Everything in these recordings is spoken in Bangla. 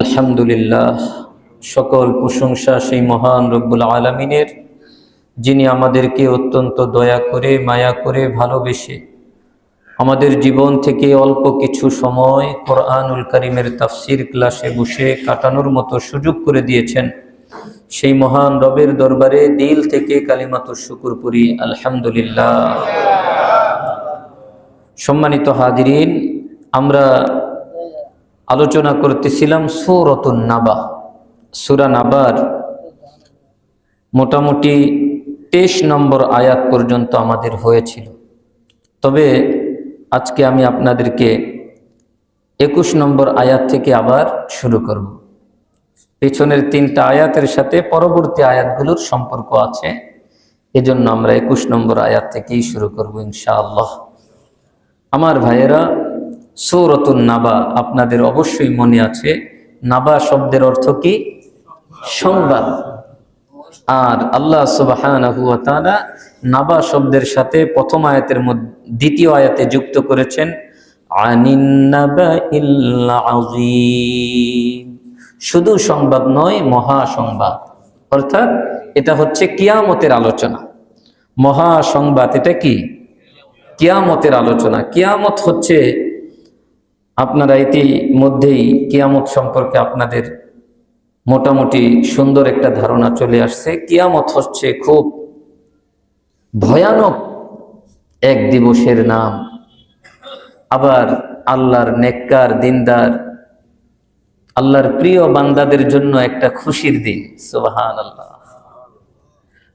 আলহামদুলিল্লাহ, সকল প্রশংসা সেই মহান রব্বুল আলামিনের, যিনি আমাদেরকে অত্যন্ত দয়া করে মায়া করে ভালোবেসে আমাদের জীবন থেকে অল্প কিছু সময় কোরআনুল কারীমের তাফসির ক্লাসে বসে কাটানোর মতো সুযোগ করে দিয়েছেন। সেই মহান রবের দরবারে দিল থেকে কালিমাতুশ শুকর করি, আলহামদুলিল্লাহ। সম্মানিত হাজিরিন, আমরা আলোচনা করতেছিলাম সূরাতুন নাবা। সূরা নাবার মোটামুটি 23 নম্বর আয়াত পর্যন্ত আমাদের হয়েছিল। তবে আজকে আমি আপনাদেরকে 21 নম্বর আয়াত থেকে আবার শুরু করব। পেছনের 3টা আয়াতের সাথে পরবর্তী আয়াতগুলোর সম্পর্ক আছে, এজন্য আমরা 21 নম্বর আয়াত থেকেই শুরু করব ইনশাআল্লাহ। আমার ভাইয়েরা, সূরাতুন নাবা আপনাদের অবশ্যই মনে আছে। নাবা শব্দের অর্থ কি? সংবাদ। আর আল্লাহ সুবহানাহু ওয়া তাআলা নাবা শব্দের সাথে প্রথম আয়াতের মধ্যে দ্বিতীয় আয়াতে যুক্ত করেছেন আনিন নাবাইল আযীম। শুধু সংবাদ নয়, মহা সংবাদ। অর্থাৎ এটা হচ্ছে কিয়ামতের আলোচনা। মহা সংবাদ এটা কি? কিয়ামতের আলোচনা। কিয়ামত হচ্ছে, আপনারা ইতিমধ্যেই কিয়ামত সম্পর্কে আপনাদের মোটামুটি সুন্দর একটা ধারণা চলে আসছে। কিয়ামত হচ্ছে খুব ভয়ানক এক দিবসের নাম। আবার আল্লাহর নেককার দিনদার আল্লাহর প্রিয় বান্দাদের জন্য একটা খুশির দিন। সুবহানাল্লাহ।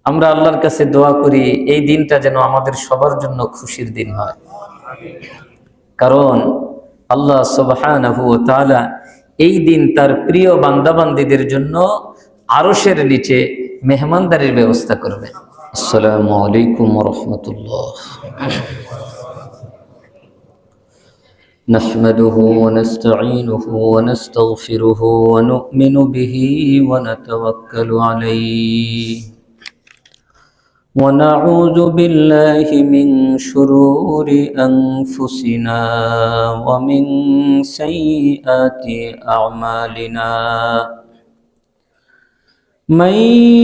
আমরা আল্লাহর কাছে দোয়া করি এই দিনটা যেন আমাদের সবার জন্য খুশির দিন হয়। কারণ আল্লাহ সুবহানাহু ওয়া তাআলা এই দিন তার প্রিয় বান্দাবান্দীদের জন্য আরশের নিচে মেহমানদারির ব্যবস্থা করবেন। আসসালামু আলাইকুম ওয়া রাহমাতুল্লাহ। نحمده ونستعينه ونستغفره ونؤمن به ونتوكل عليه ونعوذ بالله من شرور أنفسنا ومن سيئات أعمالنا. من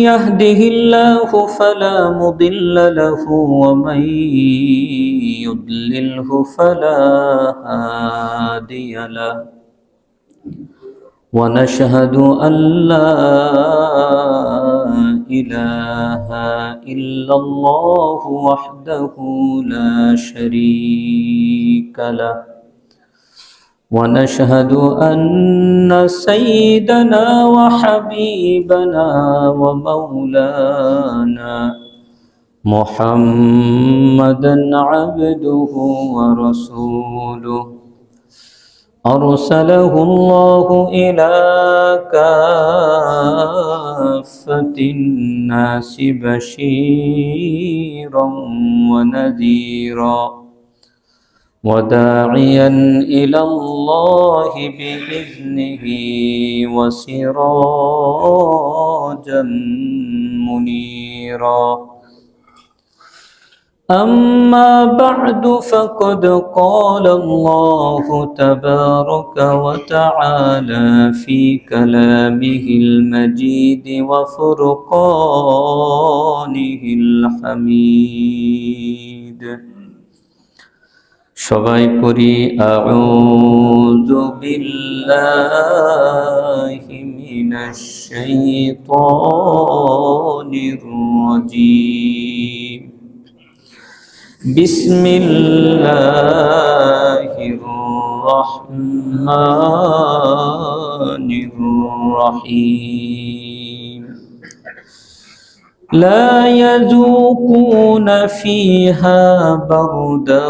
يهده الله فلا مضل له ومن يضلله فلا هادي له. ونشهد أن لا إله إلا الله وحده لا شريك له. ونشهد أن سيدنا وحبيبنا ومولانا محمدا عبده ورسوله أرسله الله إلى كافة الناس بشيرا ونذيرا وداعيا إلى الله بإذنه وسراجا منيرا. أما بعد فقد قال الله تبارك وتعالى في كلامه المجيد وفرقانه الحميد. সবাই পড়ি আউযু বিল্লাহি মিনাশ শাইতানির রাজীম। বিসমিল্লাহির রহমানির রহিম। لا يذوقون فيها بردا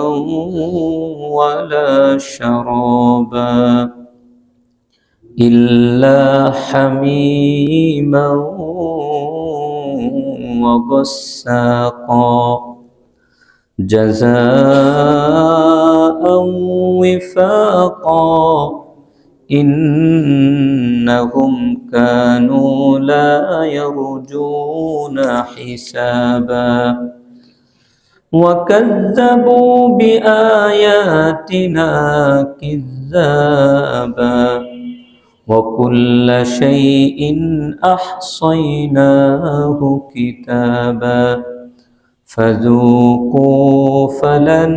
ولا شرابا إلا حميما وغساقا جزاء وفاقا إنهم كانوا لا يرجون حسابا وكذبوا بآياتنا كذابا وكل شيء أحصيناه كتابا فذوقوا فلن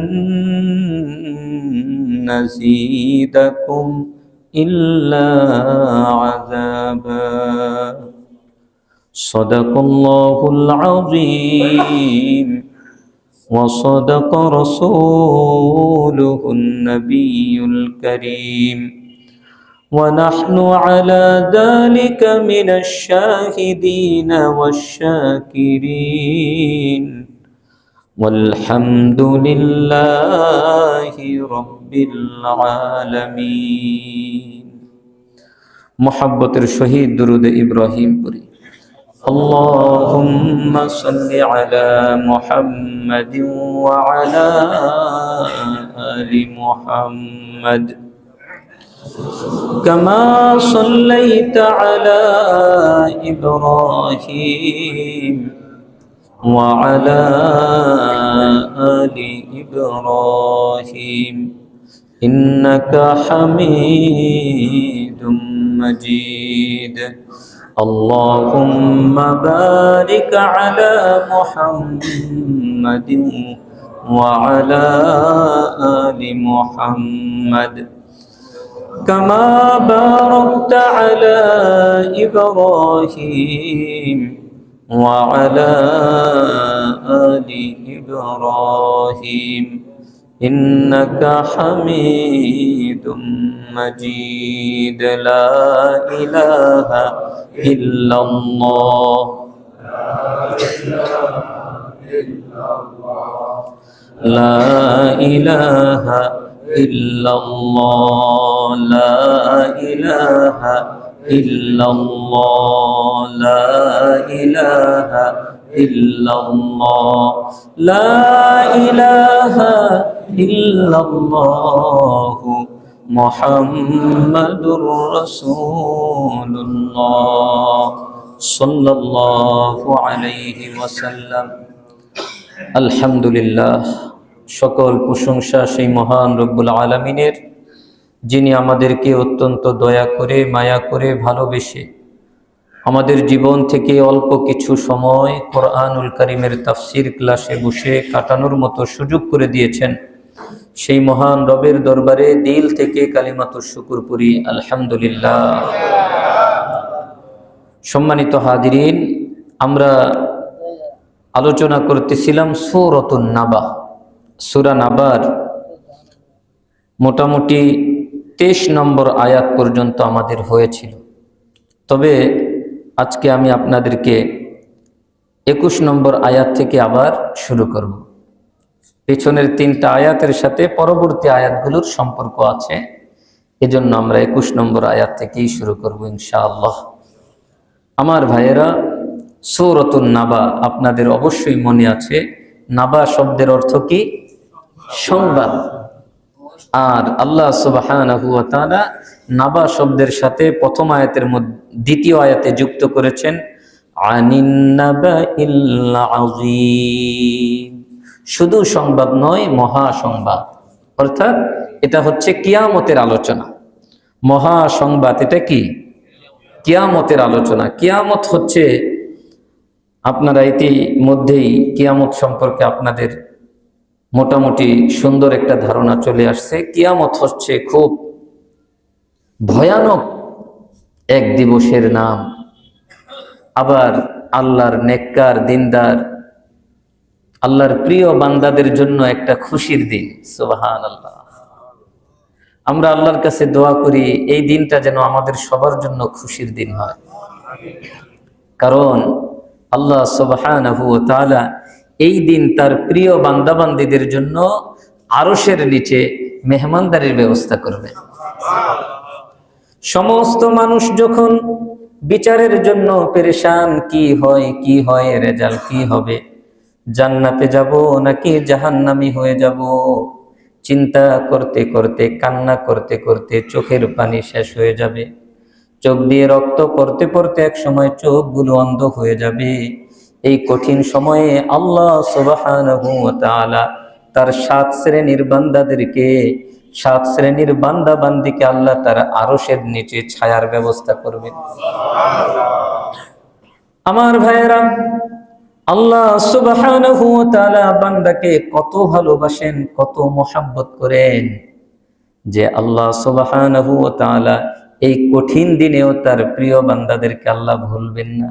نزيدكم إلا عذابا صدق الله العظيم وصدق رسوله النبي الكريم ونحن على ذلك من الشاهدين والشاكرين والحمد لله رب العالمين محبتر شهيد درود إبراهيم پڑھی اللهم صل على محمد وعلى آل محمد كما صليت على إبراهيم وعلى آل إبراهيم إنك حميد مجيد اللهم بارك على محمد وعلى آل محمد كما باركت على إبراهيم وعلى آل إبراهيم إنك حميد مجيد لا إله إلا الله لا إله إلا الله لا إله إلا الله لا إله إلا الله لا إله إلا الله محمد رسول الله صلى الله عليه وسلم الحمد لله সকল প্রশংসা সেই মহান রব্বুল আলামিনের, যিনি আমাদেরকে অত্যন্ত দয়া করে মায়া করে ভালোবেসে আমাদের জীবন থেকে অল্প কিছু সময় কোরআনুল কারীমের তাফসীর ক্লাসে বসে কাটানোর মতো সুযোগ করে দিয়েছেন। সেই মহান রবের দরবারে দিল থেকে কালিমাতুশ শুকর পড়ি আলহামদুলিল্লাহ। সম্মানিত হাজিরিন, আমরা আলোচনা করতেছিলাম সূরাতুন নাবা। সূরা নাবার মোটামুটি 23 নম্বর আয়াত পর্যন্ত আমাদের হয়েছিল। তবে আজকে আমি আপনাদেরকে 21 নম্বর আয়াত থেকে আবার শুরু করব। পেছনের 3টা আয়াতের সাথে পরবর্তী আয়াতগুলোর সম্পর্ক আছে, এজন্য আমরা 21 নম্বর আয়াত থেকেই শুরু করব ইনশাআল্লাহ। আমার ভাইয়েরা, সূরাতুন নাবা আপনাদের অবশ্যই মনে আছে। নাবা শব্দের অর্থ কি? সংবাদ। আর আল্লাহ সুবহানাহু ওয়া তাআলা নাবা শব্দের সাথে প্রথম আয়াতের মধ্যে দ্বিতীয় আয়াতে যুক্ত করেছেন আনিন নাবাইল আযীম। শুধু সংবাদ নয়, মহা সংবাদ। অর্থাৎ এটা হচ্ছে কিয়ামতের আলোচনা। মহা সংবাদ এটা কি? কিয়ামতের আলোচনা। কিয়ামত হচ্ছে, আপনারা ইতিমধ্যেই কিয়ামত সম্পর্কে আপনাদের মোটামুটি সুন্দর একটা ধারণা চলে আসছে। কিয়ামত হচ্ছে খুব ভয়ানক এক দিবসের নাম। আবার আল্লাহর নেককার দিনদার আল্লাহর প্রিয় বান্দাদের জন্য একটা খুশির দিন। সুবহানাল্লাহ। আমরা আল্লাহর কাছে দোয়া করি এই দিনটা যেন আমাদের সবার জন্য খুশির দিন হয়। কারণ আল্লাহ সুবহানাহু ওয়া তাআলা এই দিন তার প্রিয় বান্দাবান্দীদের জন্য আরশের নিচে মেহমানদারির ব্যবস্থা করবেন। সমস্ত মানুষ যখন বিচারের জন্য পেরেশান, কি হয়, রেজাল্ট কি হবে, জান্নাতে যাব নাকি জাহান্নামী হয়ে যাব, চিন্তা করতে করতে, কান্না করতে করতে চোখের পানি শেষ হয়ে যাবে। চোখ দিয়ে রক্ত পড়তে পড়তে এক সময় চোখগুলো অন্ধ হয়ে যাবে। এই কঠিন সময়ে আল্লাহ সুবহানাহু ওয়া তাআলা তার 7 শ্রেণীর বান্দাদেরকে সাত শ্রেণীর বান্দা বান্দিকে আল্লাহ তার আরশের নিচে ছায়ার ব্যবস্থা করবেন। আমার ভাইয়েরা, আল্লাহ সুবহানাহু ওয়া তাআলা বান্দাকে কত ভালোবাসেন, কত মহব্বত করেন, যে আল্লাহ সুবহানাহু ওয়া তাআলা এই কঠিন দিনেও তার প্রিয় বান্দাদেরকে আল্লাহ ভুলবেন না।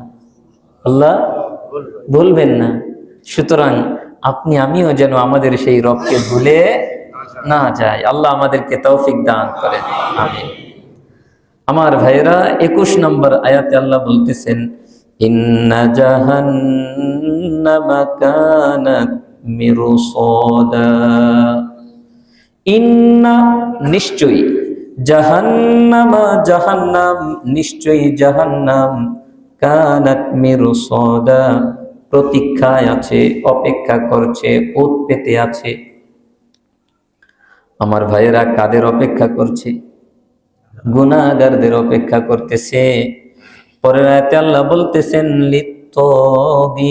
আল্লাহ ভুলবেন না। সুতরাং আপনি আমিও যেন আমাদের সেই রবকে ভুলে না যাই। আল্লাহ আমাদেরকে তৌফিক দান করেন, আমিন। আমার ভাইরা, 21 নম্বর আয়াতে আল্লাহ বলতেছেন, ইন্না জাহান্নামা কানাত মিরসাদা। ইন্না নিশ্চয়ই, জাহান্নামা জাহান্নাম নিশ্চয়ই জাহান্নাম, কানাত মিরসাদা প্রতীক্ষায় আছে, অপেক্ষা করছে, ওত পেতে আছে। আমার ভাইয়েরা, কাদের অপেক্ষা করছে? গুনাহগারদের অপেক্ষা করতেছে। পরের আয়াতে আল্লাহ বলতেছেন, লিত্তাগীন,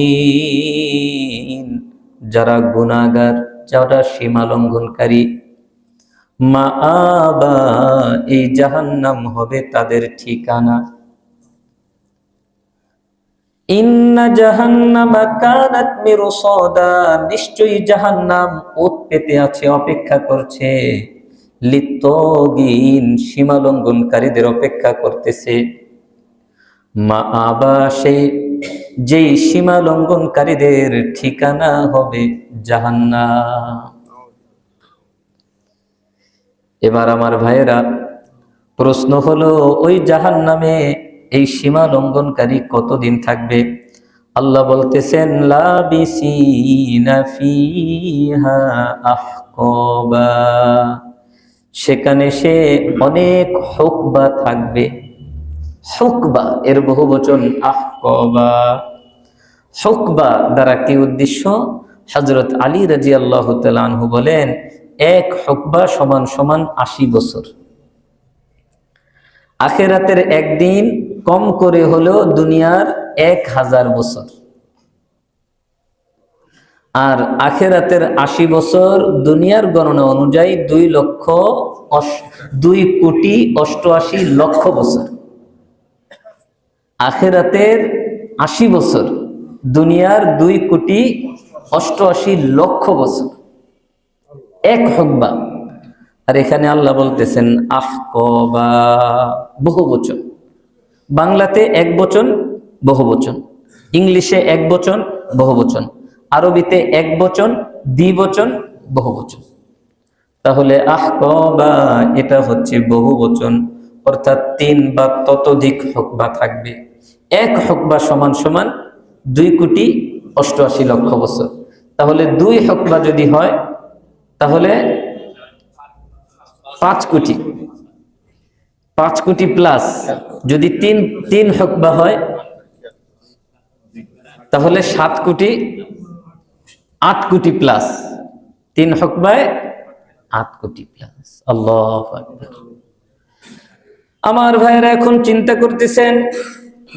যারা গুনাহগার, যারা সীমা লঙ্ঘনকারী, মাআবা, এই জাহান্নাম হবে তাদের ঠিকানা। ইন্না জাহান্নামা কানাত মিরসাদা, নিশ্চয়ই জাহান্নাম ওত পেতে আছে, অপেক্ষা করছে। লিত্তাগীন, সীমা লঙ্ঘনকারীদের অপেক্ষা করতেছে। মাআবা, সেই যেই সীমা লঙ্ঘনকারীদের ঠিকানা হবে জাহান্নাম। এবার আমার ভাইয়েরা, প্রশ্ন হলো, ওই জাহান্নামে এই সীমা লঙ্ঘনকারী কতদিন থাকবে? আল্লাহ বলতেছেন, লাবিসিনা ফিহা আহকাবা, সেখানে সে অনেক হুকবা থাকবে। হুকবা এর বহুবচন আহকাবা। হুকবা দ্বারা কি উদ্দেশ্য? হযরত আলী রাদিয়াল্লাহু তাআলা আনহু বলেন, এক হুকবা সমান সমান 80 বছর। আখিরাতের একদিন কম করে হলেও দুনিয়ার 1000 বছর। আর আখিরাতের 80 বছর দুনিয়ার গণনা অনুযায়ী 2,88,00,000 বছর। আখিরাতের 80 বছর, দুনিয়ার 2,88,00,000 বছর, এক হুকবা। আর এখানে আল্লাহ বলতেছেন আহকাবা, বহুবচন। বাংলাতে এক বচন বহুবচন, ইংলিশে এক বচন বহুবচন, আরবিতে এক বচন দ্বিবচন বহুবচন। তাহলে আহকাবা এটা হচ্ছে বহুবচন, অর্থাৎ 3 বা ততোধিক হুকবা থাকবে। এক হুকবা সমান সমান 2,88,00,000 বছর। তাহলে 2 হুকবা যদি হয় তাহলে 5 কোটি, 5 কোটি প্লাস। যদি 3 হুকবা হয় তাহলে 7 কোটি, 8 কোটি প্লাস। 3 হুকবায় 8 কোটি প্লাস। আল্লাহু আকবার। আমার ভাইরা এখন চিন্তা করতেছেন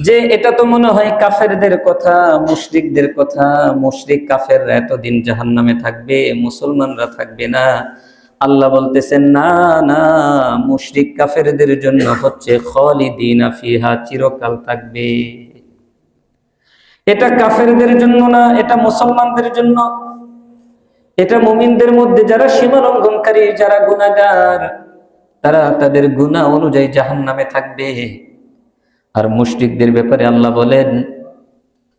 যে এটা তো মনে হয় কাফেরদের কথা, মুশরিকদের কথা। মুশরিক কাফেররা এতদিন জাহান্নামে থাকবে, মুসলমানরা থাকবে না। আল্লাহ বলতেছেন, না না, মুশরিক কাফেরদের জন্য হচ্ছে খালিদিনা ফিহা, চিরকাল থাকবে। এটা কাফেরদের জন্য না, এটা মুসলমানদের জন্য। এটা মুমিনদের মধ্যে যারা সীমা লঙ্ঘনকারী, যারা গুনাহগার, তারা তাদের গুনাহ অনুযায়ী জাহান্নামে থাকবে। আর মুশরিকদের ব্যাপারে আল্লাহ বলেন,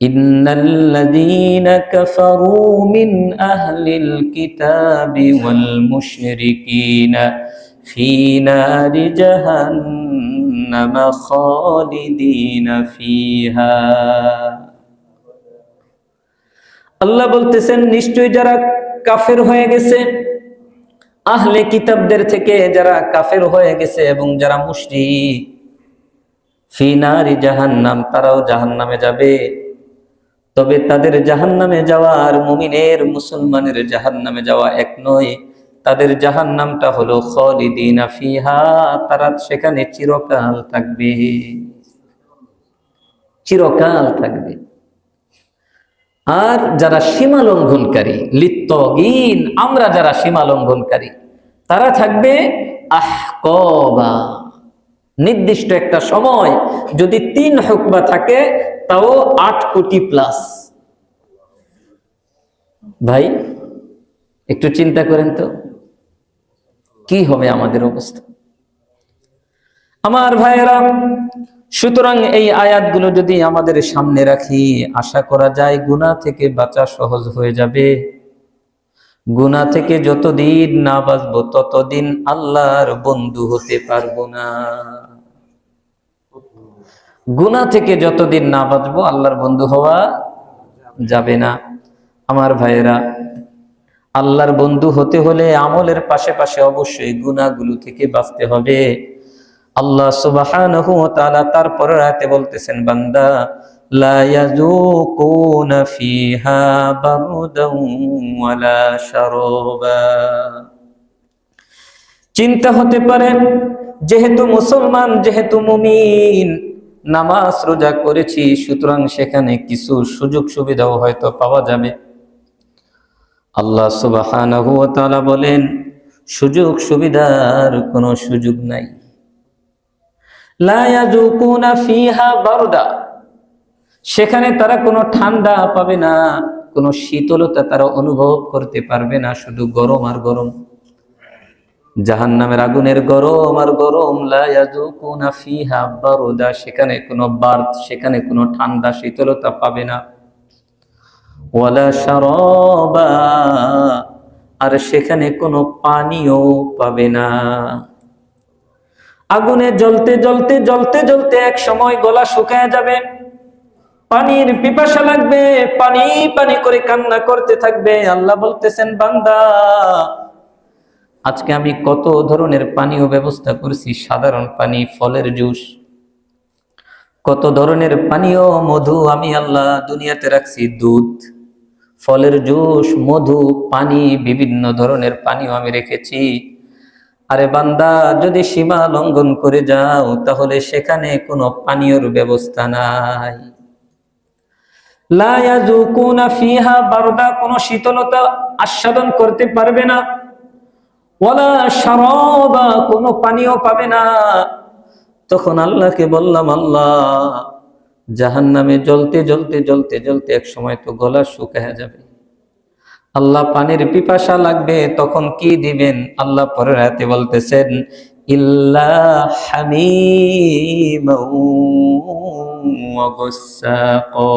ইন্নাল্লাযীনা কাফারু মিন আহলিল কিতাবি ওয়াল মুশরিকিনা ফি নারি জাহান্নাম খালিদিনা ফিহা। আল্লাহ বলতেছেন, নিশ্চয়ই যারা কাফের হয়ে গেছে, আহলে কিতাবদের থেকে যারা কাফের হয়ে গেছে এবং যারা মুশরিক, ফি নারি জাহান্নাম, তারাও জাহান্নামে যাবে। তবে তাদের জাহান্নামে যাওয়া আর মুমিনের, মুসলমানের জাহান্নামে যাওয়া এক নয়। তাদের জাহান্নামটা হলো খালিদিনা ফিহা, তারা সেখানে চিরকাল থাকবে, চিরকাল থাকবে। আর যারা সীমা লঙ্ঘনকারী, লিত্তাগীন, আমরা যারা সীমা লঙ্ঘনকারী, তারা থাকবে আহকাবা, নির্দিষ্ট একটা সময়। যদি 3 হুকবা থাকে তাও 8 কোটি প্লাস। ভাই একটু চিন্তা করেন তো কি হবে আমাদের অবস্থা। আমার ভাইয়েরা, সুতরাং এই আয়াতগুলো যদি আমাদের সামনে রাখি, আশা করা যায় গুনাহ থেকে বাঁচা সহজ হয়ে যাবে। গুনাহ থেকে যতদিন না বাঁচবো ততদিন আল্লাহর বন্ধু হতে পারবো না। গুনাহ থেকে যতদিন না বাঁচবো আল্লাহর বন্ধু হওয়া যাবে না। আমার ভাইয়েরা, আল্লাহর বন্ধু হতে হলে আমলের পাশে পাশে অবশ্যই গুনাহগুলো থেকে বাঁচতে হবে। আল্লাহ সুবহানাহু ওয়া তাআলা তারপরের আয়াতে বলতেছেন, বান্দা লা ইয়াযুকুনা ফিহা বারদান ওয়ালা শারাবা। চিন্তা হতে পারে যেহেতু মুসলমান, যেহেতু মুমিন, নামাজ রোজা করেছি, সুতরাং সেখানে কিছু সুযোগ সুবিধাও হয়তো পাওয়া যাবে। আল্লাহ সুবহানাহু ওয়া তাআলা বলেন, সুযোগ সুবিধার কোনো সুযোগ নাই। লা ইয়াযুকুনা ফিহা বারদা, সেখানে তারা কোনো ঠান্ডা পাবে না, কোনো শীতলতা তারা অনুভব করতে পারবে না, শুধু গরম আর গরম। জাহান্নামের আগুনের গরম আর গরম। লা ইয়াযুকুনা ফিহা বারদা, সেখানে কোনো বার্দ, সেখানে কোনো ঠান্ডা শীতলতা পাবে না। ওয়ালা শারাবা, আর সেখানে কোনো পানিও পাবে না। আগুনে জ্বলতে জ্বলতে জ্বলতে জ্বলতে এক সময় গলা শুকায় যাবে, পানির পিপাসা লাগবে, পানি পানি করে কান্না করতে থাকবে। আল্লাহ বলতেছেন, বান্দা আজকে আমি কত ধরনের পানীয় ব্যবস্থা করছি, সাধারণ পানি, ফলের জুস, কত ধরনের পানীয়, মধু, আমি আল্লাহ দুনিয়াতে রাখছি, দুধ, ফলের জুস, মধু, পানি, বিভিন্ন ধরনের পানীয় আমি রেখেছি। আরে বান্দা, যদি সীমা লঙ্ঘন করে যাও তাহলে সেখানে কোনো পানীয়র ব্যবস্থা নাই। লা ইয়াযুকুনা ফিহা বারদা, কোনো শীতলতা আস্বাদন করতে পারবে না। ওয়ালা শারাবা, কোনো পানীয় পাবে না। তখন আল্লাহকে বললাম, আল্লাহ জাহান্নামে জ্বলতে জ্বলতে জ্বলতে জ্বলতে এক সময় তো গলা শুকিয়ে যাবে, আল্লাহ পানির পিপাসা লাগবে, তখন কি দিবেন? আল্লাহ পরের আয়াতে বলতেছেন, ইল্লা হামিমা ওয়া গাসসাকা।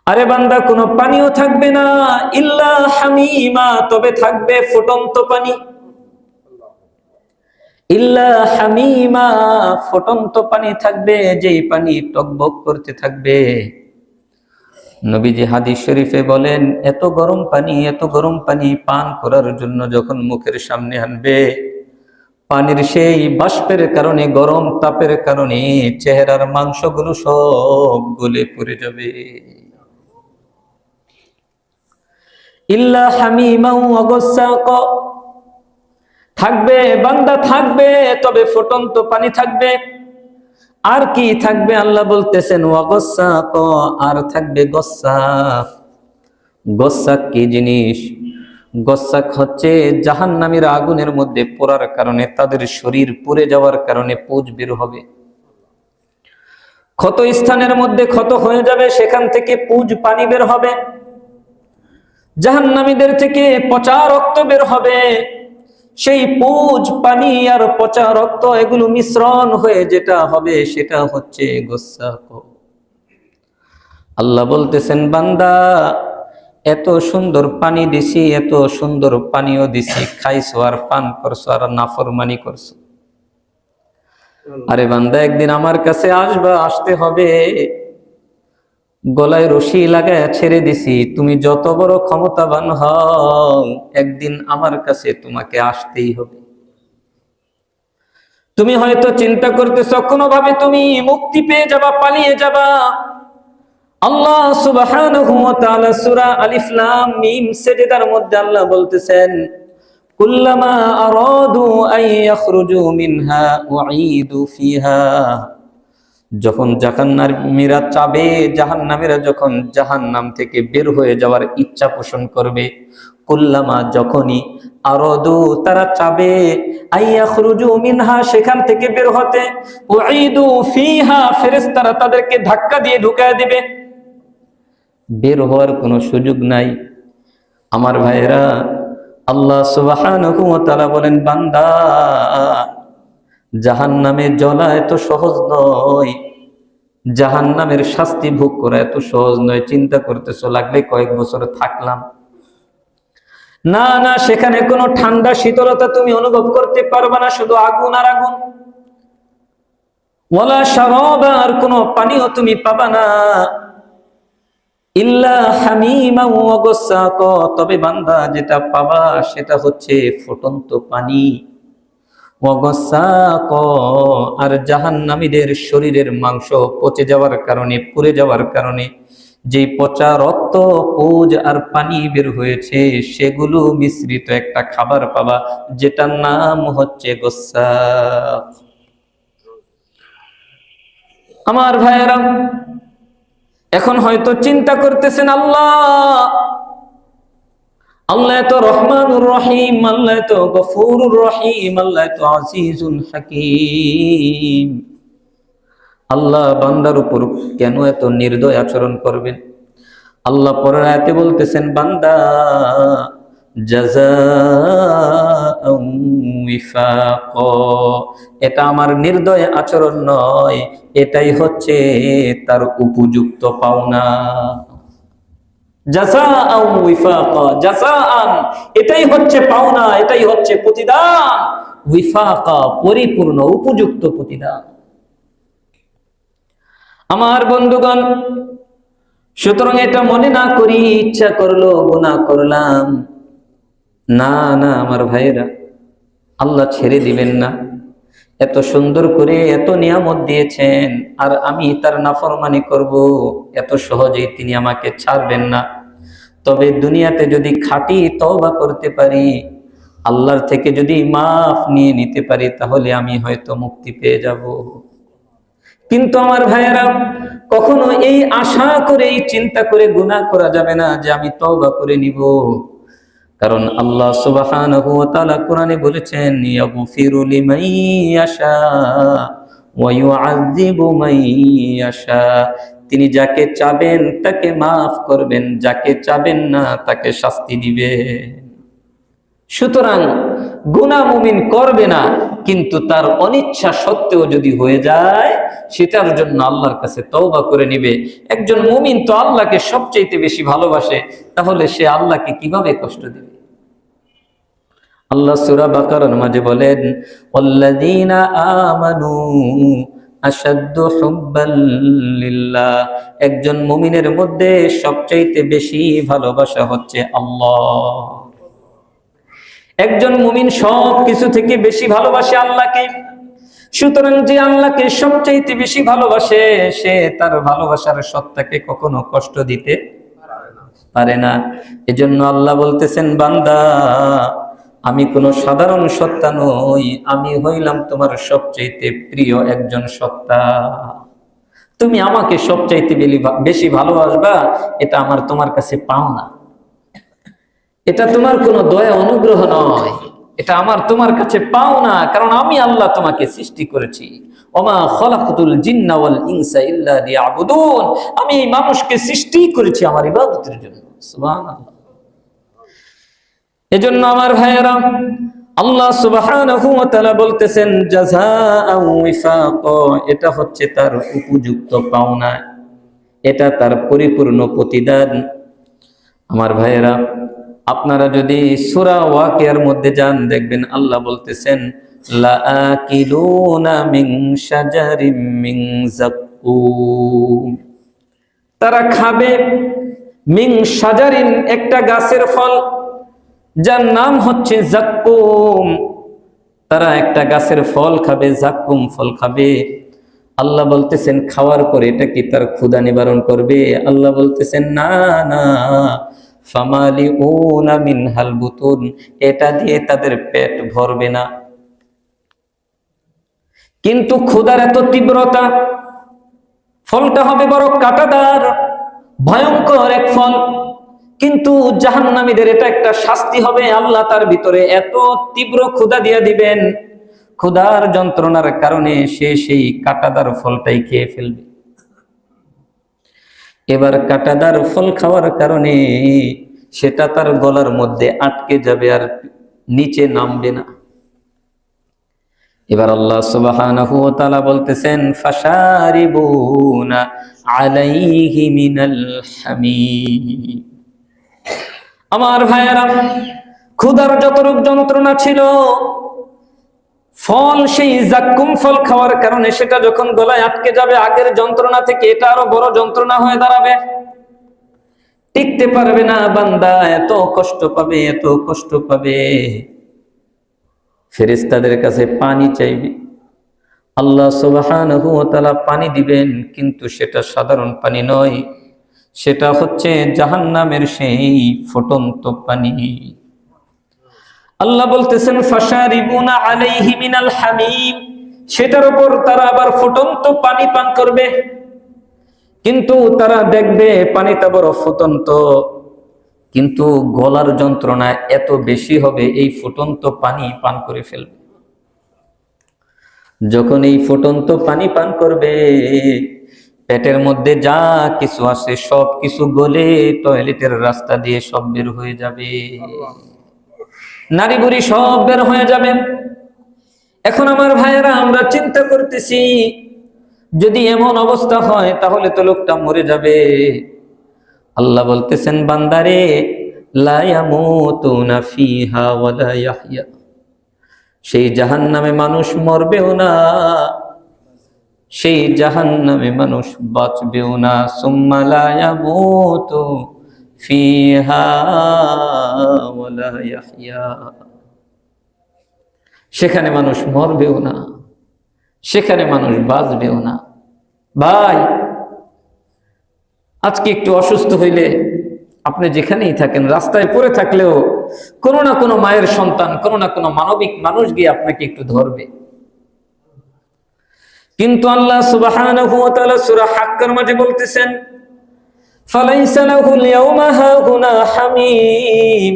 আরে বান্দা, কোনো পানিও থাকবে না, ইল্লা হামিমা, তবে থাকবে ফুটন্ত পানি। ইল্লা হামিমা, ফুটন্ত পানি থাকবে, যেই পানি টকবক করতে থাকবে। নবীজি হাদিস শরীফে বলেন, এত গরম পানি, এত গরম পানি পান করার জন্য যখন মুখের সামনে আনবে, পানির সেই বাষ্পের কারণে, গরম তাপের কারণে চেহারার মাংসগুলো সব গলে পড়ে যাবে। ইল্লা হামিমা ওয়া গাসসাকা, থাকবে বান্দা, থাকবে, তবে ফুটন্ত পানি থাকবে। আর কি থাকবে? আল্লাহ বলতেছেন ওয়া গাসসাকা, আর থাকবে গসসাক। গসসাক কি জিনিস? গসসাক হচ্ছে জাহান্নামীর আগুনের মধ্যে পোড়ার কারণে, তাদের শরীর পুড়ে যাওয়ার কারণে পুঁজ বের হবে, ক্ষত স্থানের মধ্যে ক্ষত হয়ে যাবে, সেখান থেকে পুঁজ পানি বের হবে। জাহান্নামীদের থেকে পচা রক্ত বের হবে, সেই পুঁজ পানি আর পচা রক্ত এগুলো মিশ্রণ হয়ে যেটা হবে সেটা হচ্ছে গসসাক। আল্লাহ বলতেছেন, বান্দা এত সুন্দর পানি দিছি, এত সুন্দর পানিও দিছি, খাইছো আর পান করছো আর নাফরমানি করছো। আরে বান্দা, একদিন আমার কাছে আসবা, আসতে হবে, গলায় রশি লাগায় ছেড়ে দিছি, তুমি যত বড় ক্ষমতাবান হও, একদিন আমার কাছে তোমাকে আসতেই হবে। তুমি হয়তো চিন্তা করতেছো কোনোভাবে তুমি মুক্তি পেয়ে যাবা, পালিয়ে যাবা। আল্লাহ সুবহানাহু ওয়া তাআলা সূরা আলিফ লাম মিম সাজদার মধ্যে আল্লাহ বলতেছেন, কুল্লামা আরাদু আন ইয়াখরুজু মিনহা উঈদু ফিহা, যখন জাহান্নামীরা চাবে, জাহান্নামীরা যখন জাহান্নাম থেকে বের হয়ে যাওয়ার ইচ্ছা পোষণ করবে, কুল্লামা যখনই আরদু তারা চাবে আইয়াখরুজু মিনহা সেখান থেকে বের হতে, উইদু ফিহা ফেরেশতারা তাদেরকে ধাক্কা দিয়ে ঢুকায় দিবে, বের হওয়ার কোনো সুযোগ নাই। আমার ভাইরা, আল্লাহ সুবহানাহু ওয়া তাআলা বলেন, বান্দা জাহান্নামে জ্বলা এত সহজ নয়, জাহান্নামের শাস্তি ভোগ করা এত সহজ নয়। চিন্তা করতেছো লাগলে কয়েক বছর থাকলাম, না না, সেখানে কোনো ঠান্ডা শীতলতা তুমি অনুভব করতে পারবে না, শুধু আগুন আর আগুন। ওয়ালা শারাবা, আর কোনো পানিও তুমি পাবা না, ইল্লা হামিমা ওয়া গাসসাকা, তবে বান্দা যেটা পাবা সেটা হচ্ছে ফুটন্ত পানি। ওয়া গাসসাকা, আর জাহান্নামীদের শরীরের মাংস পচে যাওয়ার কারণে, পুড়ে যাওয়ার কারণে যে পচা রক্ত, পুজ আর পানি বের হয়েছে, সেগুলো মিশ্রিত একটা খাবার পাবা, যেটার নাম হচ্ছে গাসসাক। আমার ভাইয়েরা, এখন হয়তো চিন্তা করতেছেন, আল্লাহ আল্লাহ তো রহমানুর রহিম, আল্লাহ তো গফুরুর রহিম, আল্লাহ তো আজিজুল হাকিম, আল্লাহ বান্দার উপর কেন এত নির্দয় আচরণ করবেন? আল্লাহ পরের আয়াতে বলতেছেন, বান্দা জাযাআউ উইফাকা, এটা আমার নির্দয় আচরণ নয়, এটাই হচ্ছে তার উপযুক্ত পাওনা। জাযাআউ উইফাকা, জাযাআন, এটাই হচ্ছে পাওনা, এটাই হচ্ছে প্রতিদান। উইফাকা, পরিপূর্ণ উপযুক্ত প্রতিদান। আমার বন্ধুগণ, সুতরাং এটা মনে না করি ইচ্ছা করলো গুনাহ করলাম, না না আমার ভাইরা, আল্লাহ ছেড়ে দিবেন না। এত সুন্দর করে এত নিয়ামত দিয়েছেন, আর আমি তার নাফরমানি করব, এত সহজেই তিনি আমাকে ছাড়বেন না। তবে দুনিয়াতে যদি খাঁটি তওবা করতে পারি, আল্লাহর থেকে যদি মাফ নিয়ে নিতে পারি, তাহলে আমি হয়তো মুক্তি পেয়ে যাব। কিন্তু আমার ভাইয়েরা, কখনো এই আশা করে, এই চিন্তা করে গুনাহ করা যাবে না যে আমি তওবা করে নিব। কারণ আল্লাহ সুবহানাহু ওয়া তাআলা কোরআনে বলেছেন, ইয়াগফিরু লিমান ইয়াশা ওয়া ইউআযযিবু মান ইয়াশা, তিনি যাকে চাবেন তাকে মাফ করবেন, যাকে চাবেন না তাকে শাস্তি দিবেন। সুতরাং গুনাহ মুমিন করবে না, কিন্তু তার অনিচ্ছা সত্ত্বেও যদি হয়ে যায়, সেটার জন্য আল্লাহর কাছে তওবা করে নিবে। একজন মুমিন তো আল্লাহকে সবচেয়ে বেশি ভালোবাসে, তাহলে সে আল্লাহকে কিভাবে কষ্ট দিবে? আল্লাহ সূরা বাকারার মাঝে বলেন, ওয়াল্লাযীনা আমানু আশাদ্দু হুব্বাল লিল্লাহ, একজন মুমিনের মধ্যে সবচেয়ে বেশি ভালোবাসা হচ্ছে আল্লাহ। একজন মুমিন সব কিছু থেকে বেশি ভালোবাসে আল্লাহকে। সুতরাং যে আল্লাহকে সবচাইতে বেশি ভালোবাসে, সে তার ভালোবাসার সত্তাকে কখনো কষ্ট দিতে পারে না। এজন্য আল্লাহ বলতেছেন, বান্দা আমি কোনো সাধারণ সত্তা নই, আমি হইলাম তোমার সবচাইতে প্রিয় একজন সত্তা। তুমি আমাকে সবচাইতে বেশি ভালোবাসবা, এটা আমার তোমার কাছে পাওনা। এটা তোমার কোনো দয়া অনুগ্রহ নয়, এটা আমার তোমার কাছে পাও না, কারণ আমি আল্লাহ তোমাকে সৃষ্টি করেছি। ওমা খলাকতুল জিন্না ওয়াল ইনসা ইল্লা লিয়াবুদুন, আমি এই মানুষকে সৃষ্টি করেছি আমার ইবাদতের জন্য। সুবহানাল্লাহ। এজন্য আমার ভাইয়েরা, আল্লাহ সুবহানাহু ওয়া তাআলা বলতেছেন, জাযাআউ উইফাকা, এটা হচ্ছে তার উপযুক্ত পাওনা, এটা তার পরিপূর্ণ প্রতিদান। আমার ভাইয়েরা, আপনারা যদি সূরা ওয়াকিয়ার মধ্যে যান, দেখবেন আল্লাহ বলতেছেন, লাআকিলুনা মিন শাজারিম মিন যাক্কুম, তারা খাবে মিন শাজারিন, একটা গাছের ফল, যার নাম হচ্ছে যাক্কুম। তারা একটা গাছের ফল খাবে, যাক্কুম ফল খাবে। আল্লাহ বলতেছেন, খাওয়ার পরে এটা কি তার ক্ষুধা নিবারণ করবে? আল্লাহ বলতেছেন, না না, ফামালিউনা মিনহাল বুতুন, এটা দিয়ে তাদের পেট ভরবে না। কিন্তু ক্ষুধার এত তীব্রতা, ফলটা হবে বড় কাঁটাদার, ভয়ঙ্কর এক ফল। কিন্তু জাহান্নামীদের এটা একটা শাস্তি হবে, আল্লাহ তার ভিতরে এত তীব্র ক্ষুধা দিয়ে দিবেন, ক্ষুধার যন্ত্রণার কারণে সে সেই কাঁটাদার ফলটাই খেয়ে ফেলবে। এবার কাঁটাদার ফল খাওয়ার কারণে সেটা তার গলার মধ্যে আটকে যাবে, আর নিচে নামবে না। এবার আল্লাহ সুবহানাহু ওয়া তাআলা বলতেছেন, ফাশারিবুনা আলাইহি মিনাল হামিম। আমার ভাইয়েরা, ক্ষুধার যতটুক যন্ত্রণা ছিল, ফল সেই জাক্কুম ফল খাওয়ার কারণে সেটা যখন গলায় আটকে যাবে, আগের যন্ত্রণা থেকে এটা আরো বড় যন্ত্রণা হয়ে দাঁড়াবে। টিকতে পারবে না বান্দা, এত কষ্ট পাবে, এত কষ্ট পাবে। ফেরেশতাদের কাছে পানি চাইবে, আল্লাহ সুবহানাহু ওয়া তাআলা পানি দিবেন, কিন্তু সেটা সাধারণ পানি নয়, সেটা হচ্ছে জাহান্নামের সেই ফুটন্ত পানি। আল্লাহ বলতেছেন, ফাশারিবুনা আলাইহি মিনাল হামিম, সেটার উপর তারা আবার ফুটন্ত পানি পান করবে। কিন্তু তারা দেখবে পানিটা বড় ফুটন্ত, কিন্তু গলার যন্ত্রণা এত বেশি হবে এই ফুটন্ত পানি পান করে ফেলবে। যখন এই ফুটন্ত পানি পান করবে, পেটের মধ্যে যা কিছু আছে সব কিছু গলে টয়লেটের রাস্তা দিয়ে সব বের হয়ে যাবে, নারী বুড়ি সব বের হয়ে যাবে। এখন আমার ভাইয়েরা, আমরা চিন্তা করতেছি, যদি এমন অবস্থা হয় তাহলে তো লোকটা মরে যাবে। আল্লাহ বলতেছেন, বান্দারে, লা ইয়ামুতুনা ফিহা ওয়া লা ইয়াহইয়া, সেই জাহান্নামে মানুষ মরবেও না, সেই জাহান্নামে মানুষ বাঁচবেও না। সুম্মা লা ইয়ামুতু ফিহা ওয়া লা ইয়াহইয়া, সেখানে মানুষ মরবেও না, সেখানে মানুষ বাঁচবেও না। ভাই, আজকে একটু অসুস্থ হইলে আপনি যেখানেই থাকেন, রাস্তায় পড়ে থাকলেও কোনো না কোনো মায়ের সন্তান, কোনো না কোনো মানবিক মানুষ গিয়ে আপনাকে একটু ধরবে। কিন্তু আল্লাহ সুবহানাহু ওয়া তাআলা সূরা হাক্কার মাঝে বলতেছেন, ফালাইসা লাহুল ইয়াওমা হাহুনা হামিম,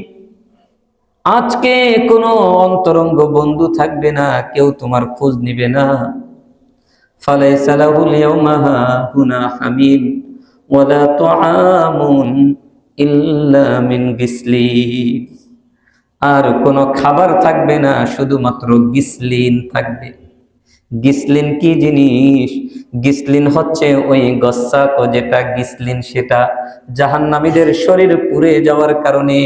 আজকে কোনো অন্তরঙ্গ বন্ধু থাকবে না, কেউ তোমার খোঁজ নিবে না। ফালাইসা লাহুল ইয়াওমা হাহুনা হামিম ওয়ালা তুআমুন ইল্লা মিন গিসলিন, আর কোনো খাবার থাকবে না, শুধুমাত্র গিসলিন থাকবে। গিসলিন কি জিনিস? গিসলিন হচ্ছে ওই গসাক, যেটা গিসলিন সেটা জাহান্নামীদের শরীর পুড়ে যাওয়ার কারণে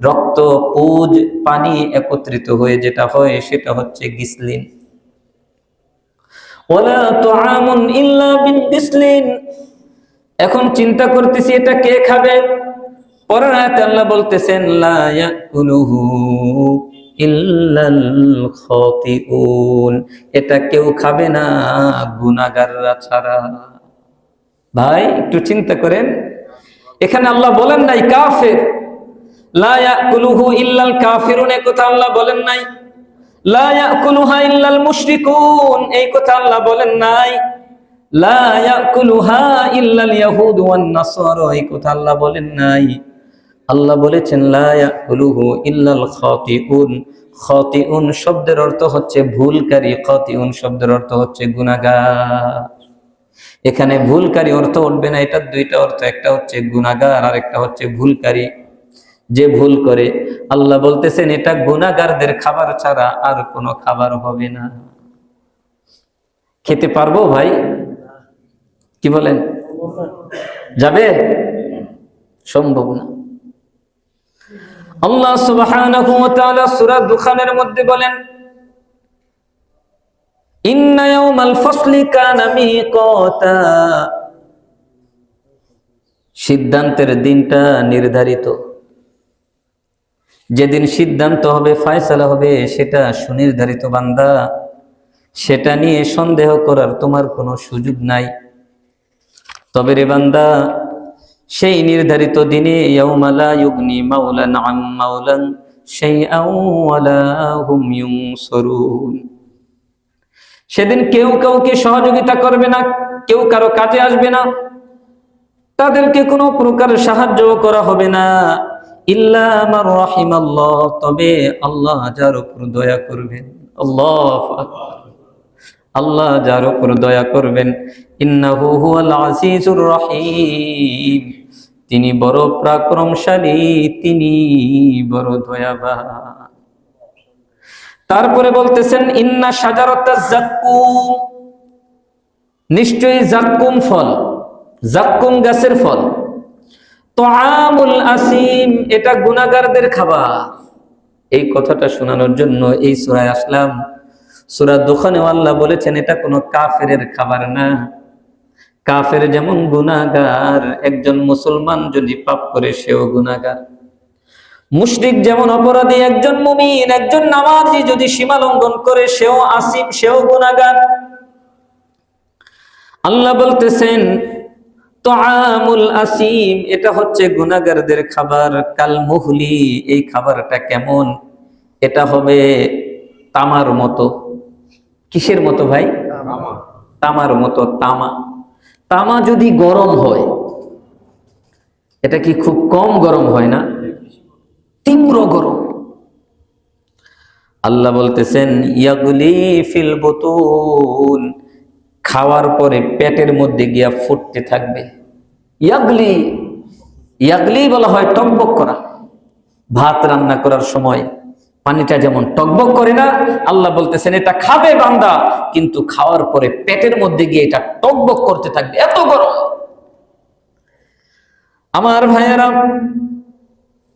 রক্ত, পুজ, পানি একত্রিত হয়ে যেটা হয় সেটা হচ্ছে গিসলিন। ওয়ালা তুআমুন ইল্লা বিন গিসলিন। এখন চিন্তা করতেছি, এটা কে খাবে? পরের আয়াতে আল্লাহ বলতেছেন, লা ইয়াকুলুহু ইল্লাল খাতিউন, এটা কেউ খাবে না গুনাহগাররা ছাড়া। ভাই, একটু চিন্তা করেন, এখানে আল্লাহ বলেন নাই কাফের, লা ইয়াকুলুহু ইল্লাল কাফিরুন, এই কথা আল্লাহ বলেন নাই। লা ইয়াকুলুহা ইল্লাল মুশরিকুন, এই কথা আল্লাহ বলেন নাই। লা ইয়াকুলুহা ইল্লাল ইয়াহুদ ওয়ান নাসারা, এই কথা আল্লাহ বলেন নাই। আল্লাহ বলেছেন, লা ইয়াকুলুহু ইল্লাল খাতিউন। খাতিউন শব্দের অর্থ হচ্ছে ভুলকারী, খাতিউন শব্দের অর্থ হচ্ছে গুনাহগার। এখানে ভুলকারী অর্থ উঠবে না, এটার দুইটা অর্থ, একটা হচ্ছে গুনাহগার আর একটা হচ্ছে ভুলকারী, যে ভুল করে। আল্লাহ বলতেছেন, এটা গুনাহগারদের খাবার ছাড়া আর কোনো খাবার হবে না। খেতে পারবো ভাই? কি বলেন, যাবে? সম্ভব না। আল্লাহ সুবহানাহু ওয়া তাআলা সূরা দুখানের মধ্যে বলেন, ইন্না ইয়াওমাল ফাসলি কানা মিকাতা, সিদ্ধান্তের দিনটা নির্ধারিত। যেদিন সিদ্ধান্ত হবে, ফয়সালা হবে, সেটা সুনির্ধারিত বান্দা, সেটা নিয়ে সন্দেহ করার তোমার কোনো সুযোগ নাই। তবে রে বান্দা, সেই নির্ধারিত দিনে ইয়াউমা লা ইউগনি মাওলান আম মাওলান শাইআন ওয়া লা হুম ইউনসারুন, সেদিন কেউ কাউকে সহযোগিতা করবে না, কেউ কারো কাজে আসবে না, তাদেরকে কোনো প্রকার সাহায্য করা হবে না। ইল্লা মান রাহিমাল্লাহ, তবে আল্লাহ যার উপর দয়া করবেন। আল্লাহু আকবার, আল্লাহ যার উপর দয়া করবেন। ইন্নাহু হুয়াল আজিজুর রহিম, তিনি বড় পরাক্রমশালী, তিনি বড় দয়াবান। তারপরে বলতেছেন ইন্না শাজারাতাজ যাক্কুম, নিশ্চয়ই যাক্কুম ফল, যাক্কুম গাছের ফল। তাআমুল আসিম, এটা গুনাহগারদের খাবার। এই কথাটা শোনানোর জন্য এই সূরায় আসলাম। সূরা দুখানে আল্লাহ বলেছেন এটা কোনো কাফেরের খাবার না। কাফের যেমন গুনাহগার, একজন মুসলমান যদি পাপ করে সেও গুনাহগার। মুশরিক যেমন অপরাধী, একজন মুমিন, একজন নামাজি যদি সীমা লঙ্ঘন করে সেও আসিম, সেও গুনাহগার। আল্লাহ বলতেছেন তাআমুল আসিম, এটা হচ্ছে গুনাহগারদের খাবার। কাল মুহলি, এই খাবারটা কেমন? এটা হবে তামার মতো। কিসের মতো ভাই? তামার মতো। তামা, তামা যদি গরম হয়, এটা কি খুব কম গরম হয় না? তীব্র গরম। আল্লাহ বলতেছেন ইয়াগলি ফিল বুতুন, খাওয়ার পরে পেটের মধ্যে গিয়া ফুটতে থাকবে। ইয়াগলি, ইয়াগলি বলা হয় টকবক করা। ভাত রান্না করার সময় পানিটা যেমন টকবক করে না, আল্লাহ বলতেছেন এটা খাবে বান্দা, কিন্তু খাওয়ার পরে পেটের মধ্যে গিয়ে এটা টকবক করতে থাকবে, এত গরম। আমার ভাইয়েরা,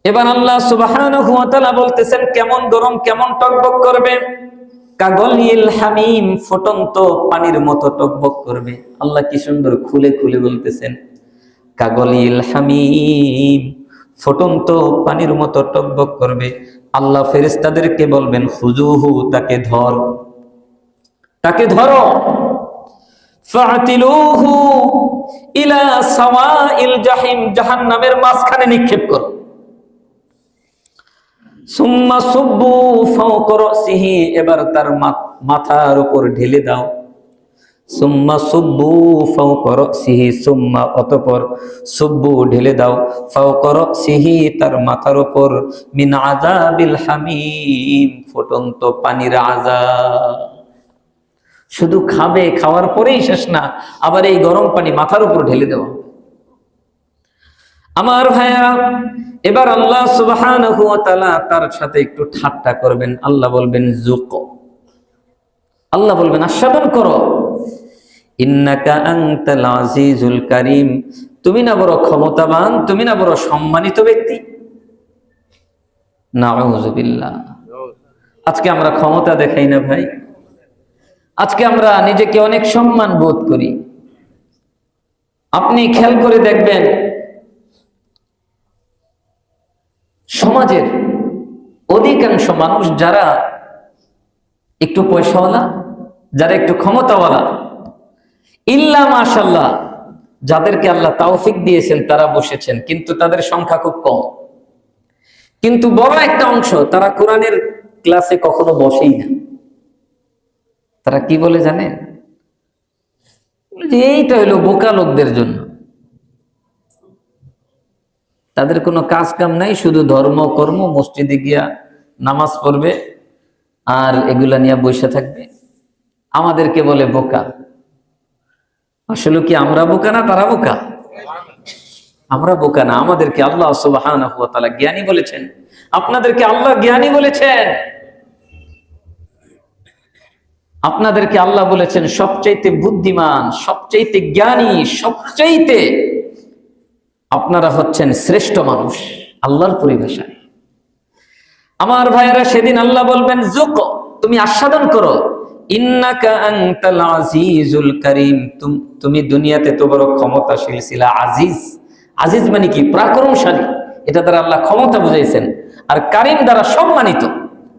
এবার আল্লাহ সুবহানাহু ওয়া তাআলা বলতেছেন কেমন গরম, কেমন টকবক করবে। কাগলিল হামিম, ফুটন্ত পানির মতো টকবক করবে। আল্লাহ কি সুন্দর খুলে খুলে বলতেছেন কাগলিল হামিম, ফুটন্ত পানির মতো টকবক করবে। আল্লাহ ফেরেশতাদেরকে বলবেন খুজুহু, তাকে ধর, তাকে ধরো। ফাতিলুহু ইলা সাওয়াইল জাহিম, জাহান্নামের মাঝখানে নিক্ষেপ করো। সুম্মা সুব্বু ফাওকা রাসিহি, এবার তার মাথার উপর ঢেলে দাও। সুম্মা সুব্বু ফাওকা রাসিহি, সুম্মা অতঃপর সুব্বু ঢেলে দাও ফাওকা রাসিহি, তার মাথার উপর মিন আযাবিল হামিম, ফুটন্ত পানির আযাব। শুধু খাবে, খাওয়ার পরেই শেষ না, আবার এই গরম পানি মাথার উপর ঢেলে দেওয়া। আমার ভাইয়া, এবার আল্লাহ সুবহানাহু ওয়া তাআলা তার সাথে একটু ঠাট্টা করবেন। আল্লাহ বলবেন যুক, আল্লাহ বলবেন আস্বাদন করো। ইন্নাকা আনতাল আজিজুল কারীম, তুমি না বড় ক্ষমতাবান, তুমি না বড় সম্মানিত ব্যক্তি। নাউযুবিল্লাহ। আজকে আমরা ক্ষমতা দেখাই না ভাই, আজকে আমরা নিজেকে অনেক সম্মান বোধ করি। আপনি খেয়াল করে দেখবেন সমাজের অধিকাংশ মানুষ যারা একটু পয়সাওয়ালা, যারা একটু ক্ষমতাওয়ালা, ইল্লা মাশাআল্লাহ, যাদেরকে আল্লাহ তৌফিক দিয়েছেন তারা বসেছেন, কিন্তু তাদের সংখ্যা খুব কম। কিন্তু বড় একটা অংশ তারা কোরআনের ক্লাসে কখনো বসেই না। তারা কি বলে জানেন? এইটা হলো বোকা লোকদের জন্য। তাদের কোনো কাজ কাম নাই, শুধু ধর্ম কর্ম, মসজিদে গিয়া নামাজ পড়বে আর এগুলা নিয়ে বসে থাকবে। আমাদেরকে বলে বোকা। আসলে কি আমরা বোকা না তারা বোকা? আমরা বোকা না, আমাদেরকে আল্লাহ সুবহানাহু ওয়া তাআলা জ্ঞানী বলেছেন। আপনাদেরকে আল্লাহ জ্ঞানী বলেছেন, আপনাদেরকে আল্লাহ বলেছেন সবচাইতে বুদ্ধিমান, সবচাইতে জ্ঞানী, সবচাইতে আপনারা হচ্ছেন শ্রেষ্ঠ মানুষ আল্লাহর পরিভাষায়। আমার ভাইয়েরা, সেদিন আল্লাহ বলবেন যুক, তুমি আস্বাদন করো। ইন্নাকা আনতাল আজিজুল কারীম, তুমি দুনিয়াতে তো বড় ক্ষমতাশীল ছিলা। আজিজ, আজিজ মানে কি? পরাক্রমশালী। এটা দ্বারা আল্লাহ ক্ষমতা বুঝাইছেন। আর কারীম দ্বারা সম্মানিত,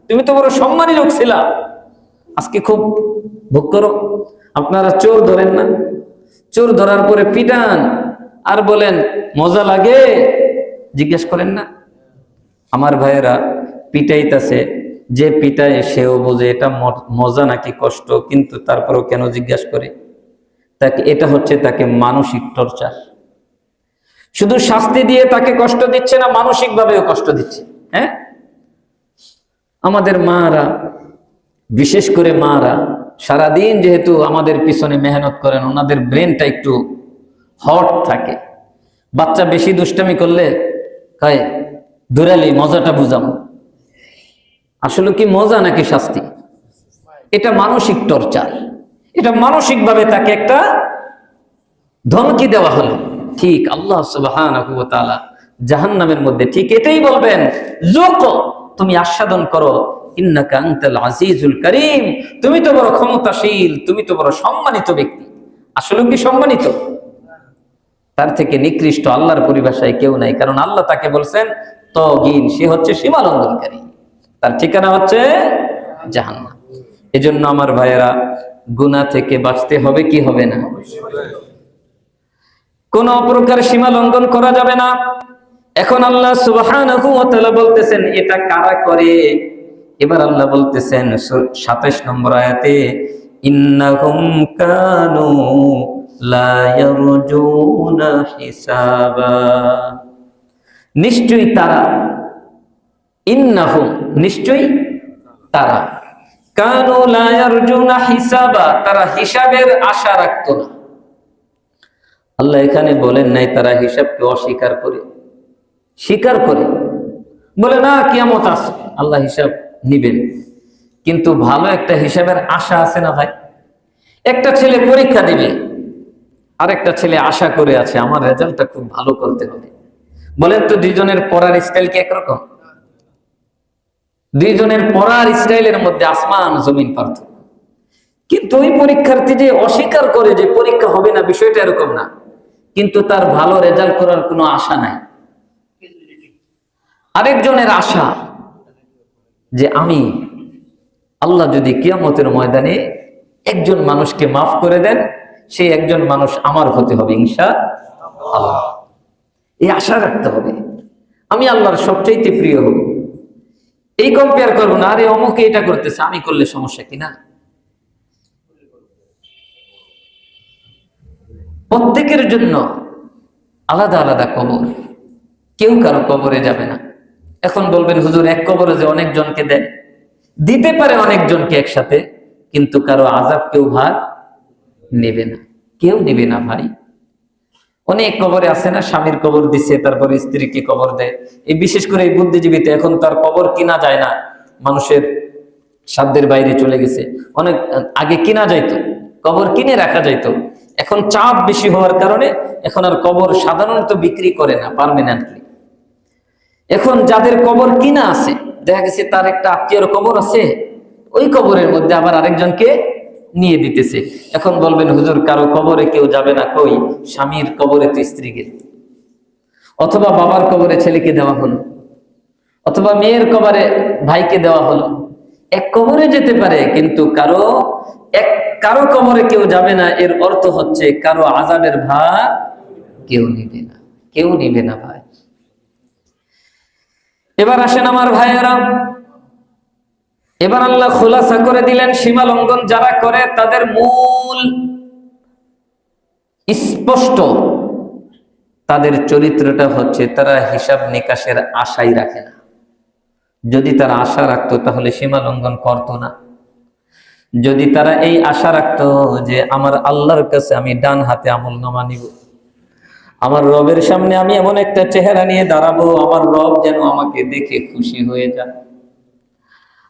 তুমি তো বড় সম্মানী লোক ছিলা। আজকে খুব ভোগ করো। আপনারা চোর ধরেন না, চোর ধরার পরে পিটান আর বলেন মজা লাগে, জিজ্ঞেস করেন না? আমার ভাইয়েরা, পিটাইতেছে, যে পিটায় সেও বোঝে এটা মজা নাকি কষ্ট, কিন্তু তারপরেও কেন জিজ্ঞাসা করে? তাকে এটা হচ্ছে তাকে মানসিক টর্চার। শুধু শাস্তি দিয়ে তাকে কষ্ট দিচ্ছে না, মানসিক ভাবেও কষ্ট দিচ্ছে। হ্যাঁ, আমাদের মারা, বিশেষ করে মারা সারাদিন যেহেতু আমাদের পিছনে মেহনত করেন, ওনাদের ব্রেনটা একটু হট থাকে। বাচ্চা বেশি দুষ্টামি করলে কয় দূরালি মজাটা বুঝাম। আসলে কি মজা নাকি শাস্তি? এটা মানসিক টর্চার, এটা মানসিক ভাবে তাকে একটা ধমকি দেওয়া হলো। ঠিক আল্লাহ সুবহানাহু ওয়া তাআলা জাহান্নামের মধ্যে ঠিক এটাই বলবেন, যুক, তুমি আস্বাদন করো, ইন্নাকা আনতাল আজিজুল কারীম, তুমি তো বড় ক্ষমতাশীল, তুমি তো বড় সম্মানিত ব্যক্তি। আসলে কি সম্মানিত? তার থেকে নিকৃষ্ট আল্লাহর পরিভাষায় কেউ নাই। কারণ আল্লাহ তাকে বলছেন তগিন, সে হচ্ছে সীমা লঙ্ঘনকারী, তার ঠিকানা হচ্ছে জাহান্নাম। এজন্য আমার ভাইয়েরা, গুনাহ থেকে বাঁচতে হবে কি হবে না? কোন প্রকার সীমা লঙ্ঘন করা যাবে না। এখন আল্লাহ সুবহানাহু ওয়া তাআলা বলতেছেন এটা কারা করে। এবার আল্লাহ বলতেছেন 27 নম্বর আয়াতে, ইন্নাহুম কানু লা ইয়ারজুনা হিসাবা, নিশ্চয়ই তারা, ইন্নাহুম নিশ্চয়ই তারা, কানু লা ইয়ারজুনা হিসাবা তারা হিসাবের আশা রাখতো না। আল্লাহ এখানে বলেন নাই তারা হিসাবকে অস্বীকার করে, স্বীকার করে বলে না কিয়ামত আছে, আল্লাহ হিসাব নিবেন, কিন্তু ভালো একটা হিসাবের আশা আছে না ভাই? একটা ছেলে পরীক্ষা দিবে, আর একটা ছেলে আশা করে আছে আমার রেজাল্টটা খুব ভালো করতে হবে। বলেন তো দুইজনের পড়ার স্টাইল কি একরকম? দুইজনের পড়ার স্টাইলের মধ্যে আসমান জমিন পার্থক্য। কিন্তু ওই পরীক্ষার্থী যে অস্বীকার করে যে পরীক্ষা হবে না, বিষয়টা এরকম না, কিন্তু তার ভালো রেজাল্ট করার কোনো আশা নাই। আরেকজনের আশা যে আমি, আল্লাহ যদি কিয়ামতের ময়দানে একজন মানুষকে মাফ করে দেন, সেই একজন মানুষ আমার হতে হবে ইনশাআল্লাহ। এই আশা রাখতে হবে, আমি আল্লাহর সবচাইতে প্রিয় হব। এই কম্পেয়ার করবো না, আরে অমুকে এটা করতেছে, আমি করলে সমস্যা কিনা। প্রত্যেকের জন্য আলাদা আলাদা কবর, কেউ কারো কবরে যাবে না। এখন বলবেন হুজুর এক কবরে যে অনেকজনকে দেয়, দিতে পারে অনেকজনকে একসাথে, কিন্তু কারো আযাব কেউ ভাগ নেবে না, কেউ নেবে না ভাই। অনেক কবরে আছে না, স্বামীর কবর দিছে তারপরে স্ত্রীকে কবর দেয়। এই বিশেষ করে এই বুদ্ধিজীবীতে এখন তার কবর কিনা যায় না, মানুষের সাধ্যের বাইরে চলে গেছে। অনেক আগে কিনা যাইতো, কবর কিনে রাখা যাইতো, এখন চাপ বেশি হওয়ার কারণে এখন আর কবর সাধারণত বিক্রি করে না পার্মানেন্টলি। এখন যাদের কবর কিনা আছে, দেখা গেছে তার একটা আত্মীয়র কবর আছে, ওই কবরের মধ্যে আবার আরেকজনকে নিয়ে দিতেছে। এখন বলবেন হুজুর কারো কবরে কেউ যাবে না, কই স্বামীর কবরে তো স্ত্রীকে, অথবা বাবার কবরে ছেলেকে দেওয়া হলো, অথবা মেয়ের কবরে ভাইকে দেওয়া হলো। এক কবরে যেতে পারে, কিন্তু কারো কবরে কেউ যাবে না, এর অর্থ হচ্ছে কারো আযাবের ভার কেউ নিবে না, কেউ নিবে না ভাই। এবার আসেন আমার ভাইয়েরা, এবার আল্লাহ খুলাসা করে দিলেন সীমা লঙ্ঘন যারা করে তাদের মূল স্পষ্ট, তাদের চরিত্রটা হচ্ছে তারা হিসাব নিকাশের আশাই রাখে না। যদি তারা আশা রাখতো তাহলে সীমা লঙ্ঘন করতো না। যদি তারা এই আশা রাখতো যে আমার আল্লাহর কাছে আমি ডান হাতে আমলনামা নিব, আমার রবের সামনে আমি এমন একটা চেহারা নিয়ে দাঁড়াবো, আমার রব যেন আমাকে দেখে খুশি হয়ে যান,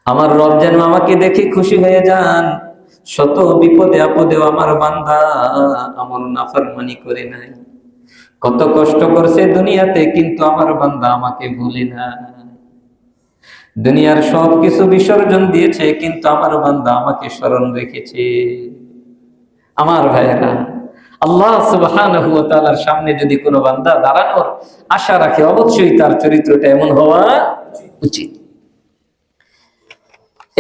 আমার রব যেন আমাকে দেখে খুশি হয়ে যান, শত বিপদে আপদেও আমার বান্দা আমার নাফরমানি করে নাই, কত কষ্ট করছে দুনিয়াতে কিন্তু আমার বান্দা আমাকে ভুলে না, দুনিয়ার সবকিছু বিসর্জন দিয়েছে কিন্তু আমার বান্দা আমাকে স্মরণ রেখেছে। আমার ভাইয়েরা, আল্লাহ সুবহানাহু ওয়া তাআলার সামনে যদি কোনো বান্দা দাঁড়ানোর আশা রাখে, অবশ্যই তার চরিত্রটা এমন হওয়া উচিত।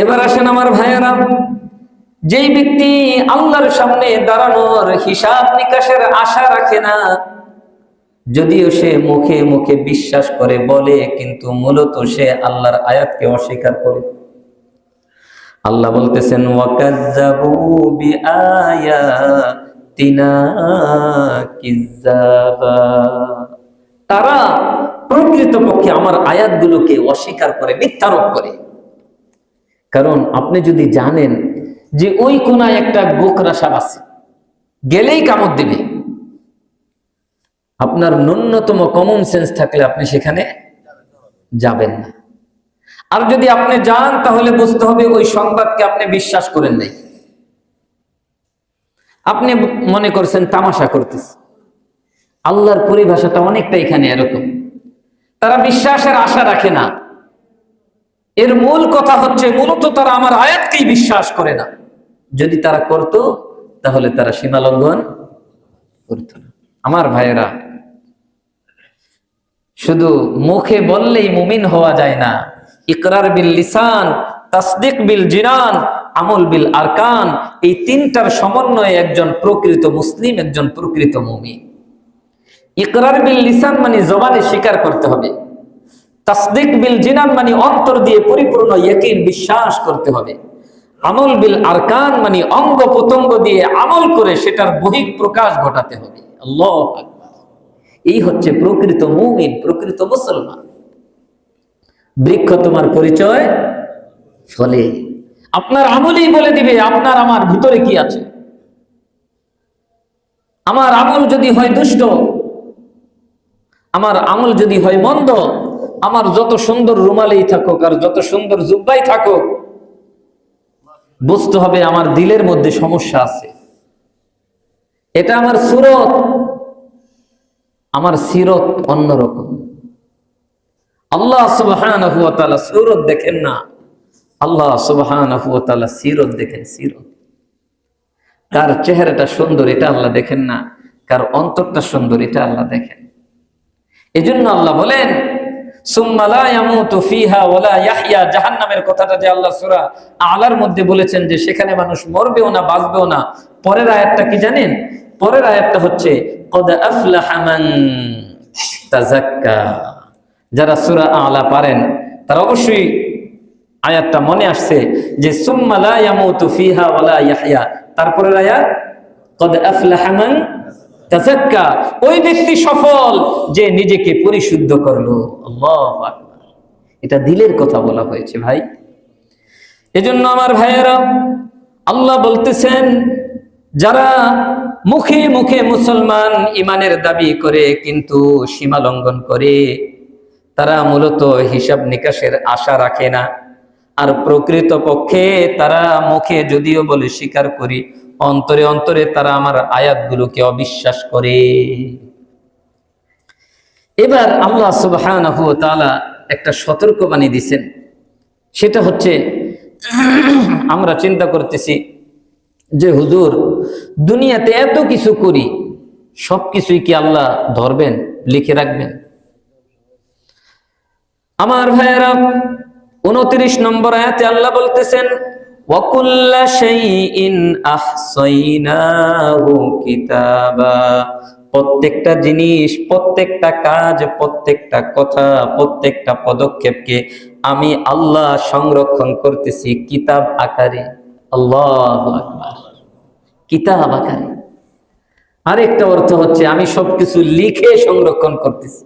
এবার আসেন আমার ভাইয়েরা, যেই ব্যক্তি আল্লাহর সামনে দাঁড়ানোর হিসাব নিকাশের আশা রাখে না, যদিও সে মুখে মুখে বিশ্বাস করে বলে, কিন্তু মূলত সে আল্লাহর আয়াতকে অস্বীকার করে। আল্লাহ বলতেছেন ওয়াকাজ্জাবু বিআয়াতিনা ইয়া'তিনা কিযাবা। তারা প্রকৃতপক্ষে আমার আয়াতগুলোকে অস্বীকার করে, মিথ্যারোপ করে। কারণ আপনি যদি জানেন যে ওই কোনায় একটা গোকরা সাপ আছে, গেলেই কামড় দিবে, আপনার ন্যূনতম কমন সেন্স থাকলে আপনি সেখানে যাবেন না। আর যদি আপনি যান তাহলে বুঝতে হবে ওই সংবাদকে আপনি বিশ্বাস করেন নাই, আপনি মনে করছেন তামাশা করতেছে। আল্লাহর পরিভাষাটা অনেকটা এখানে এরকম, তারা বিশ্বাসের আশা রাখে না। এর মূল কথা হচ্ছে মূলত তারা আমার আয়াতকেই বিশ্বাস করে না। যদি তারা করত তাহলে তারা সীমা লঙ্ঘন করত না। আমার ভাইয়েরা, শুধু মুখে বললেই মুমিন হওয়া যায় না। ইকরার বিল লিসান, তাসদিক বিল জিনান, আমল বিল আরকান, এই তিনটার সমন্বয়ে একজন প্রকৃত মুসলিম, একজন প্রকৃত মুমিন। ইকরার বিল লিসান মানে জবানে স্বীকার করতে হবে, তাসদিক বিল জিনান মানে অন্তর দিয়ে পরিপূর্ণ ইয়াকিন বিশ্বাস করতে হবে, আমল বিল আরকান মানে অঙ্গ প্রত্যঙ্গ দিয়ে আমল করে সেটার বহিঃ প্রকাশ ঘটাতে হবে। আল্লাহু আকবার। এই হচ্ছে প্রকৃত মুমিন, প্রকৃত মুসলমান। বৃক্ষ তোমার পরিচয় ফলে, আপনার আমলই বলে দিবে আপনার আমার ভিতরে কি আছে। আমার আমল যদি হয় দুষ্ট, আমার আমল যদি হয় মন্দ, আমার যত সুন্দর রুমালেই থাকুক আর যত সুন্দর জুব্বাই থাকুক, বুঝতে হবে আমার দিলের মধ্যে সমস্যা আছে। এটা আমার সুরত, আমার সিরত অন্যরকম। আল্লাহ সুবহানাহু ওয়া তাআলা সুরত দেখেন না, আল্লাহ সুবহানাহু ওয়া তাআলা সিরত দেখেন। সিরত, কার চেহারাটা সুন্দর এটা আল্লাহ দেখেন না, কার অন্তরটা সুন্দর এটা আল্লাহ দেখেন। এজন্য আল্লাহ বলেন সুম্মা লা ইয়ামুতু ফিহা ওয়া লা ইয়াহইয়া। জাহান্নামের কথাটা যে আল্লাহ সূরা আলার মধ্যে বলেছেন যে সেখানে মানুষ মরবেও না বাঁচবেও না, পরের আয়াতটা কি জানেন? পরের আয়াতটা হচ্ছে কদ আফলাহা মান তাযাক্কা। যারা সূরা আলা পারেন তারা অবশ্যই আয়াতটা মনে আসছে যে সুম্মা লা ইয়ামুতু ফিহা ওয়া লা ইয়াহইয়া, তারপরের আয়াত কদ আফলাহা মান তাযাক্কা। ওই ব্যক্তি সফল যে নিজেকে পরিশুদ্ধ করলো। আল্লাহু আকবার। এটা দিলের কথা বলা হয়েছে ভাই। এজন্য আমার ভাইয়েরা, আল্লাহ বলতেছেন যারা মুখে মুখে মুসলমান ইমানের দাবি করে কিন্তু সীমা লঙ্ঘন করে, তারা মূলত হিসাব নিকাশের আশা রাখে না। আর প্রকৃত পক্ষে তারা মুখে যদিও বলে স্বীকার করি, অন্তরে অন্তরে তারা আমার আয়াতগুলোকে অবিশ্বাস করে। এবার আল্লাহ সুবহানাহু ওয়া তাআলা একটা সতর্কবাণী দিয়েছেন। সেটা হচ্ছে আমরা চিন্তা করতেছি যে হুজুর দুনিয়াতে এত কিছু করি, সবকিছুই কি আল্লাহ ধরবেন, লিখে রাখবেন? আমার ভাইয়েরা, 29 নম্বর আয়াতে আল্লাহ বলতেছেন ওয়াকুল্লা শাইইন আহসাইনাহু কিতাবা। প্রত্যেকটা জিনিস, প্রত্যেকটা কাজ, প্রত্যেকটা কথা, প্রত্যেকটা পদক্ষেপকে আমি আল্লাহ সংরক্ষণ করতেছি কিতাব আকারে। আল্লাহু আকবার। কিতাব আকারে। আরেকটা অর্থ হচ্ছে আমি সবকিছু লিখে সংরক্ষণ করতেছি,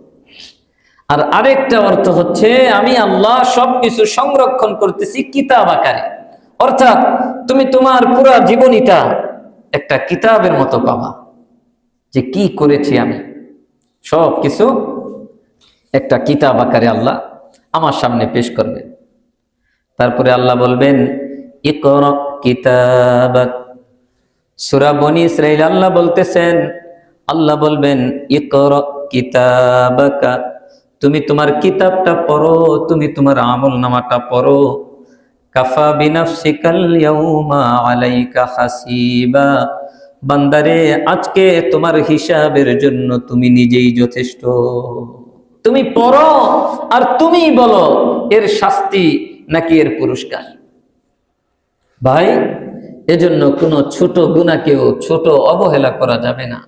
আর আরেকটা অর্থ হচ্ছে আমি আল্লাহ সবকিছু সংরক্ষণ করতেছি কিতাব আকারে। অর্থাৎ তুমি তোমার পুরো জীবনীটা একটা কিতাবের মতো পাবা, যে কি করেছি আমি সবকিছু একটা কিতাব আকারে আল্লাহ আমার সামনে পেশ করবেন। তারপরে আল্লাহ বলবেন ইকরা কিতাবাক। সূরা বনী ইসরাঈল আল্লাহ বলতেছেন, আল্লাহ বলবেন ইকরা কিতাবাকা, তুমি তোমার কিতাবটা পড়ো, তুমি তোমার আমলনামাটা পড়ো। কাফা বিনাফসিকাল ইয়াউমা আলাইকা হাসিবা। বান্দারে, আজকে তোমার হিসাবের জন্য তুমি নিজেই যথেষ্ট। তুমি পড়ো আর তুমি বলো এর শাস্তি নাকি এর পুরস্কার। ভাই, এজন্য কোনো ছোট গুনাহকেও ছোট অবহেলা করা যাবে না,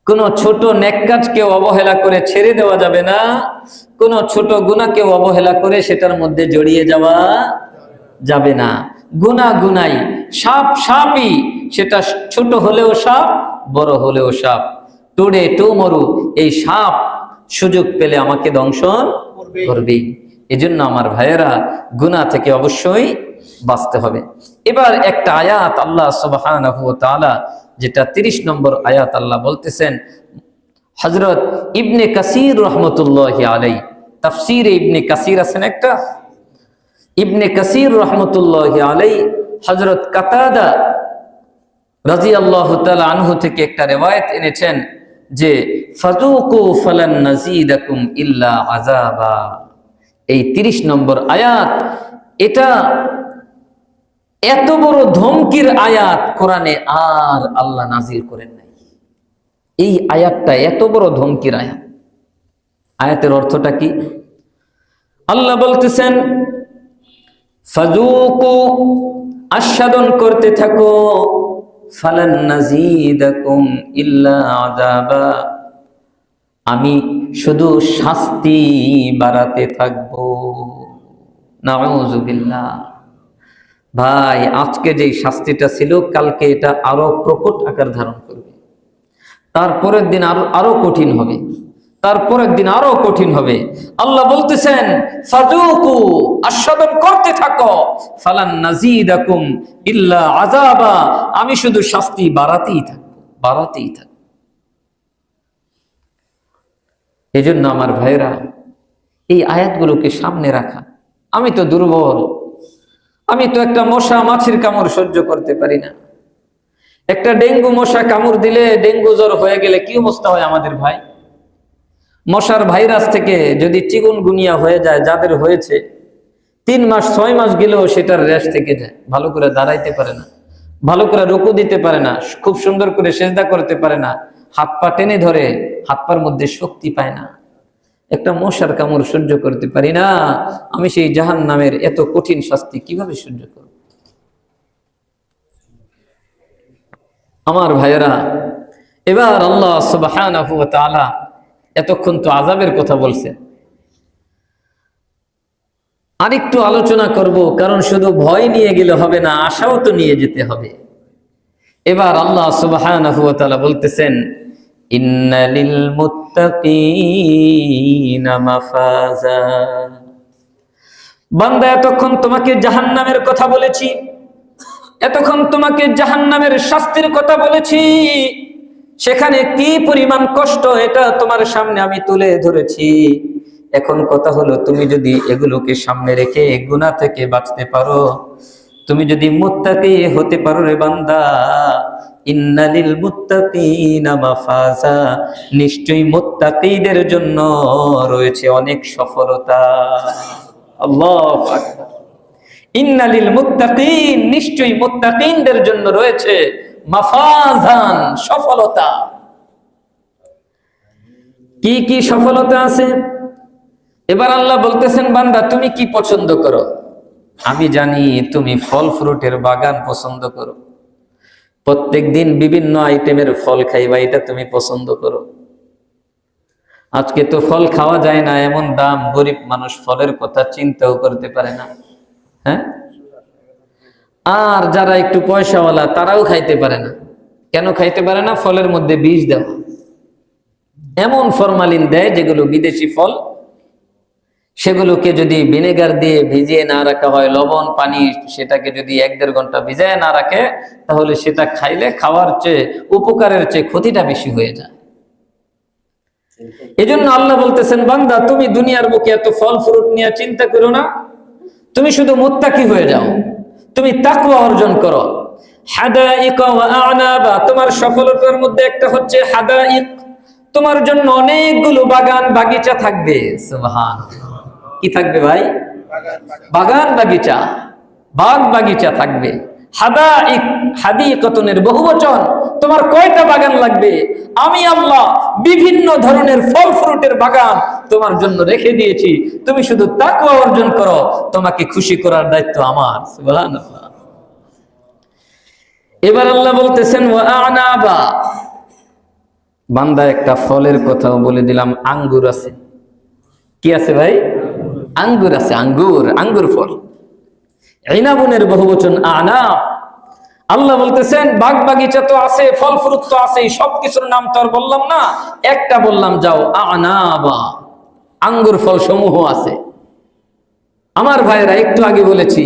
কোনো ছোট নেক কাজকেও অবহেলা করে ছেড়ে দেওয়া যাবে না, কোনো ছোট গুনাহকেও অবহেলা করে সেটার মধ্যে জড়িয়ে যাওয়া যাবে না। গুনাহ গুনাই, সাপ সাপই, সেটা ছোট হলেও সাপ, বড় হলেও সাপ। টুডে টুমরু, এই সাপ সুযোগ পেলে আমাকে দংশন করবেই। এজন্য আমার ভাইয়েরা, গুনাহ থেকে অবশ্যই বাঁচতে হবে। এবার একটা আয়াত আল্লাহ সুবহানাহু ওয়া তাআলা, যেটা 30 নম্বর আয়াত, আল্লাহ বলতেছেন, হযরত ইবনে কাসির রহমতুল্লাহি আলাইহি, তাফসীরে ইবনে কাসির আছেন একটা, ইবনে কাসির রহমতুল্লাহি আলাইহি হযরত কাতাদা রাদিয়াল্লাহু তাআলা আনহু থেকে একটা রিওয়ায়াত এনেছেন যে ফাযুকু ফালান নাযীদাকুম ইল্লা আযাবা। এই 30 নম্বর আয়াত, এটা এত বড় ধমকির আয়াত কোরআনে আর আল্লাহ নাজিল করেন নাই। এই আয়াতটা এত বড় ধমকির আয়াত। আয়াতের অর্থটা কি? আল্লাহ বলতেছেন, ফাযুকু, আস্বাদন করতে থাকো, ফালান নাযীদাকুম ইল্লা আযাবা, আমি শুধু শাস্তি বাড়াতে থাকবো। নাউযুবিল্লাহ। ভাই, আজকে যে শাস্তিটা ছিল, কালকে এটা আরো প্রকট আকার ধারণ করবে, তারপরের দিন আরো কঠিন হবে, তারপরের দিন আরো কঠিন হবে। আল্লাহ বলতেছেন, ফাযুকু, আস্বাদন করতে থাকো, ফালান নাযীদাকুম ইল্লা আযাবা, আমি শুধু শাস্তি বাড়াতেই থাকবো, বাড়াতেই থাকবো। এজন্য আমার ভাইরা, এই আয়াতগুলোকে সামনে রাখা। আমি তো দুর্বল, আমি তো একটা মশা মাছির কামড় সহ্য করতে পারি না। একটা ডেঙ্গু মশা কামড় দিলে, ডেঙ্গু জ্বর হয়ে গেলে কি অবস্থা হয় আমাদের ভাই? মশার ভাইরাস থেকে যদি চিকুনগুনিয়া হয়ে যায়, যাদের হয়েছে, 3 মাস 6 মাস গেলেও সেটার রেশ থেকে যায়। ভালো করে দাঁড়াইতে পারে না, ভালো করে রুকু দিতে পারে না, খুব সুন্দর করে সেজদা করতে পারে না, হাত পা টেনে ধরে, হাত পার মধ্যে শক্তি পায় না। একটা মশার কামড় সহ্য করতে পারি না, আমি সেই জাহান্নামের এত কঠিন শাস্তি কিভাবে সহ্য করব? আমার ভাইয়েরা, এবার আল্লাহ সুবহানাহু ওয়া তাআলা এতক্ষণ তো আযাবের কথা বলছেন, আরেকটু আলোচনা করব, কারণ শুধু ভয় নিয়ে গেলে হবে না, আশাও তো নিয়ে যেতে হবে। এবার আল্লাহ সুবহানাহু ওয়া তাআলা বলতেছেন, ইন্নালিল মুত্তাকিনা মাফাজা। বান্দা, এতক্ষণ তোমাকে জাহান্নামের কথা বলেছি, এতক্ষণ তোমাকে জাহান্নামের শাস্তির কথা বলেছি, সেখানে কি পরিমাণ কষ্ট এটা তোমার সামনে আমি তুলে ধরেছি। এখন কথা হলো, তুমি যদি এগুলোকে সামনে রেখে গুনাহ থেকে বাঁচতে পারো, তুমি যদি মুত্তাকি হতে পারো রে বান্দা, ইন্নালিল মুত্তাকিনা মাফাজা, নিশ্চয়ই মুত্তাকিদের জন্য রয়েছে অনেক সফলতা। আল্লাহু আকবার। ইন্নালিল মুত্তাকিন, নিশ্চয়ই মুত্তাকিনদের জন্য রয়েছে মাফাজান, সফলতা। কি কি সফলতা আছে? এবার আল্লাহ বলতেছেন, বান্দা তুমি কি পছন্দ করো? আমি জানি তুমি ফল ফ্রুটের বাগান পছন্দ করো, প্রত্যেক দিন বিভিন্ন আইটেমের ফল খাইবা, এটা তুমি পছন্দ করো। আজকে তো ফল খাওয়া যায় না, এমন দাম, গরিব মানুষ ফলের কথা চিন্তাও করতে পারে না। হ্যাঁ, আর যারা একটু পয়সাওয়ালা তারাও খাইতে পারে না। কেন খাইতে পারে না? ফলের মধ্যে বিষ দেওয়া, এমন ফরমালিন দেয় যেগুলো বিদেশি ফল, সেগুলোকে যদি ভিনেগার দিয়ে ভিজিয়ে না রাখা হয়, লবণ পানি, সেটাকে যদি 1-1.5 ঘন্টা ভিজায় না রাখে, তাহলে সেটা খাইলে খাওয়ার চেয়ে উপকারের চেয়ে ক্ষতিটা বেশি হয়ে যায়। এজন্য আল্লাহ বলতেছেন, বান্দা তুমি দুনিয়ার বুকে এত ফল ফ্রুট নিয়ে চিন্তা করো না, তুমি শুধু মুত্তাকি হয়ে যাও, তুমি তাকওয়া অর্জন করো। হাদাইক ওয়া আ'নাবা, তোমার সফলতার মধ্যে একটা হচ্ছে হাদাইক, তোমার জন্য অনেকগুলো বাগান বাগিচা থাকবে। সুবহানাল্লাহ। কি থাকবে ভাই? বাগান বাগিচা, বাগ বাগিচা থাকবে। হাদাইক, হাদিকাতুনের বহুবচন। তোমার কয়টা বাগান লাগবে? আমি আল্লাহ বিভিন্ন ধরনের ফল ফ্রুটের বাগান তোমার জন্য রেখে দিয়েছি, তুমি শুধু তাকওয়া অর্জন করো, তোমাকে খুশি করার দায়িত্ব আমার। সুবহানাল্লাহ। এবার আল্লাহ বলতেছেন, ওয়া আ'নাবা, বান্দা একটা ফলের কথাও বলে দিলাম, আঙ্গুর আছে। কি আছে ভাই? আঙ্গুর আছে, আঙ্গুর, আঙ্গুর ফল। ইনাবুনের বহুবচন আনাব। আল্লাহ বলতেছেন বাগ বাগিচা তো আছে, ফল ফ্রুট তো আছে, সবকিছুর নাম তো আর বললাম না, একটা বললাম, যাও আনাবা, আঙ্গুর ফল সমূহ আছে। আমার ভাইরা, একটু আগে বলেছি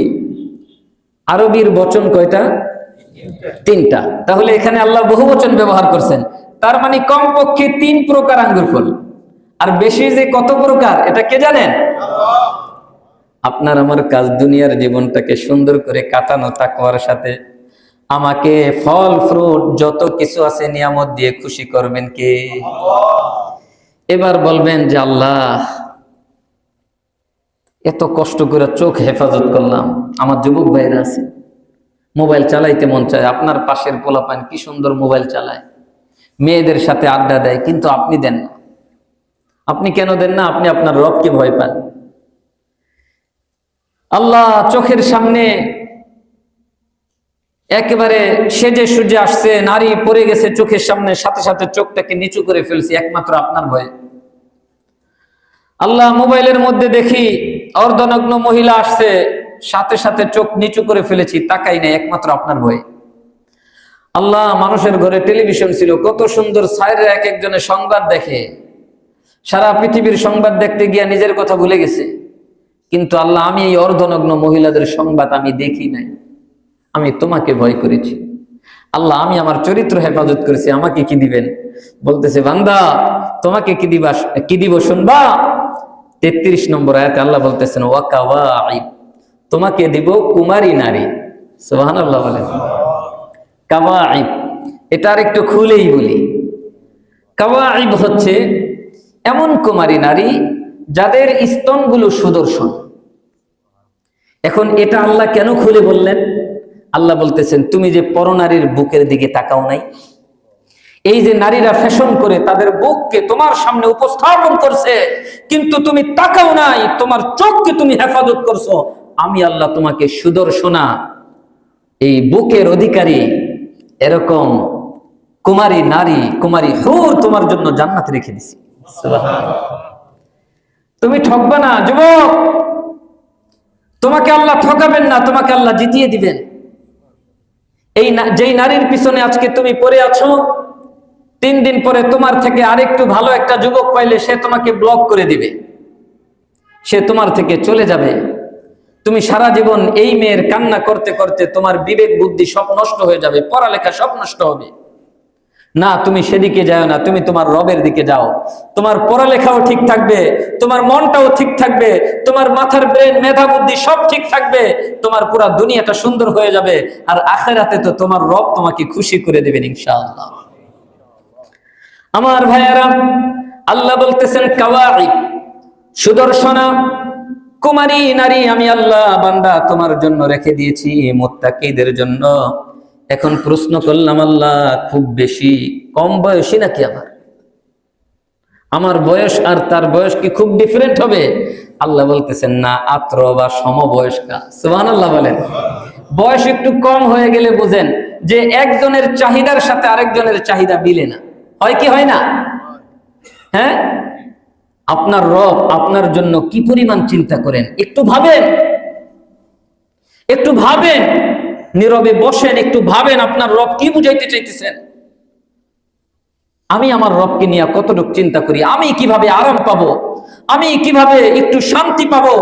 আরবির বচন কয়টা? তিনটা। তাহলে এখানে আল্লাহ বহু বচন ব্যবহার করছেন, তার মানে কমপক্ষে 3 প্রকার আঙ্গুর ফল। আর বেশি যে কত প্রকার এটা কে জানেন? আপনার আমার কাজ দুনিয়ার জীবনটাকে সুন্দর করে কাটানো, তাকওয়ার সাথে আমাকে ফল ফ্রুট যত কিছু আছে নিয়ামত দিয়ে খুশি করবেন কে? এবার বলবেন যে আল্লাহ, এত কষ্ট করে চোখ হেফাজত করলাম, আমার যুবক ভাইরা আছে মোবাইল চালাইতে মন চায়, আপনার পাশের পোলাপান কি সুন্দর মোবাইল চালায়, মেয়েদের সাথে আড্ডা দেয়, কিন্তু আপনি দেন না। আপনি কেন দেন না? আপনি আপনার রবকে ভয় পান। আল্লাহ চোখের সামনে একেবারে সেজে সুজে আসছে, নারী পড়ে গেছে চোখের সামনে, সাথে সাথে চোখটাকে নিচু করে ফেলছি একমাত্র আপনার ভয়ে। আল্লাহ মোবাইলের মধ্যে দেখি অর্ধনগ্ন মহিলা আসছে, সাথে সাথে চোখ নিচু করে ফেলেছি, তাকাই নাই একমাত্র আপনার ভয়ে। আল্লাহ মানুষের ঘরে টেলিভিশন ছিল, কত সুন্দর সাইরে এক একজনের সংবাদ দেখে, সারা পৃথিবীর সংবাদ দেখতে গিয়া নিজের কথা ভুলে গেছে। কিন্তু আল্লাহ, আমি এই অর্ধনগ্ন মহিলাদের সংবাদ আমি দেখি নাই, আমি তোমাকে ভয় করেছি। আল্লাহ, আমি আমার চরিত্র হেফাজত করেছি, আমাকে কি দিবেন? বলতেছে বান্দা, তোমাকে কি দিব শুনবা? 33 নম্বর আয়াতে আল্লাহ বলতেছেন ওয়াকাওয়াইব, তোমাকে দিব কুমারী নারী। সুবহানাল্লাহ বলেন। কাওয়াইব, এটা আর একটু খুলেই বলি। কাওয়াইব হচ্ছে এমন কুমারী নারী যাদের স্তনগুলো সুদর্শন। এখন এটা আল্লাহ কেন খুলে বললেন? আল্লাহ বলতেছেন তুমি যে পরনারীর বুকের দিকে তাকাও নাই, এই যে নারীরা ফ্যাশন করে তাদের বুককে তোমার সামনে উপস্থাপন করছে, কিন্তু তুমি তাকাও নাই, তোমার চোখকে তুমি হেফাজত করছো, আমি আল্লাহ তোমাকে সুদর্শনা, এই বুকের অধিকারী এরকম কুমারী নারী, কুমারী হুর তোমার জন্য জান্নাতে রেখে দিছি। সুবহানাল্লাহ। তুমি ঠকবা না যুবক, তোমাকে আল্লাহ ঠকাবেন না, তোমাকে আল্লাহ জিতিয়ে দিবেন। এই যেই নারীর পিছনে আজকে তুমি পড়ে আছো, 3 দিন পরে তোমার থেকে আরেকটু ভালো একটা যুবক পাইলে সে তোমাকে ব্লক করে দিবে, সে তোমার থেকে চলে যাবে। তুমি সারা জীবন এই মেয়ের কান্না করতে করতে তোমার বিবেক বুদ্ধি সব নষ্ট হয়ে যাবে, পড়ালেখা সব নষ্ট হবে। না, তুমি সেদিকে যাও না, তুমি তোমার রবের দিকে যাও। তোমার পড়ালেখাও ঠিক থাকবে, তোমার মনটাও ঠিক থাকবে, তোমার মাথার ব্রেন মেধা বুদ্ধি সব ঠিক থাকবে, তোমার পুরা দুনিয়াটা সুন্দর হয়ে যাবে। আর আখিরাতে তো তোমার রব তোমাকে খুশি করে দেবেন ইনশাআল্লাহ। আমার ভাইয়ারা, আল্লাহ বলতেছেন কাওয়াইব, সুদর্শনা কুমারী নারী আমি আল্লাহ বান্দা তোমার জন্য রেখে দিয়েছি মুত্তাকিদের জন্য। এখন প্রশ্ন করলাম আল্লাহ, খুব বেশি কম বয়সী নাকি আমার বয়স আর তার বয়স কি খুব ডিফারেন্ট হবে? আল্লাহ বলতেছেন না, আত্র বা সমবয়স্কা। সুবহানাল্লাহ বলেন। বয়স একটু কম হয়ে গেলে বুঝেন যে একজনের চাহিদার সাথে আরেকজনের চাহিদা মিলে না, হয় কি হয় না? হ্যাঁ, আপনার রব আপনার জন্য কি পরিমাণ চিন্তা করেন একটু ভাবেন, একটু ভাবেন, নীরবে বসেন, একটু ভাবেন আপনার রব কি বুঝাইতে চাইতেছেন। আমি আমার রবকে নিয়ে কতটুকু চিন্তা করি, আমি কিভাবে আরাম পাবো, আমি কিভাবে একটু শান্তি পাবো,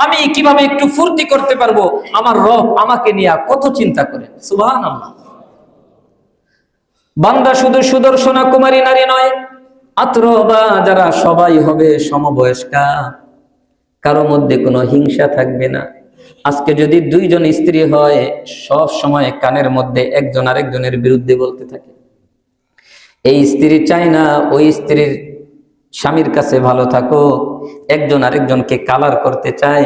আমি কিভাবে একটু ফুর্তি করতে পারবো, আমার রব আমাকে নিয়ে কত চিন্তা করেন। সুবহানাল্লাহ। বান্দা শুধু সুদর্শনা কুমারী নারী নয়, আত্রবা যারা সবাই হবে সমবয়স্কা, কারো মধ্যে কোনো হিংসা থাকবে না। আজকে যদি 2 জন স্ত্রী হয়, সব সময় কানের মধ্যে একজন আরেকজনের বিরুদ্ধে বলতে থাকে। এই স্ত্রী চায় না ওই স্ত্রীর স্বামীর কাছে ভালো থাকো, একজন আরেকজনকে কালার করতে চায়।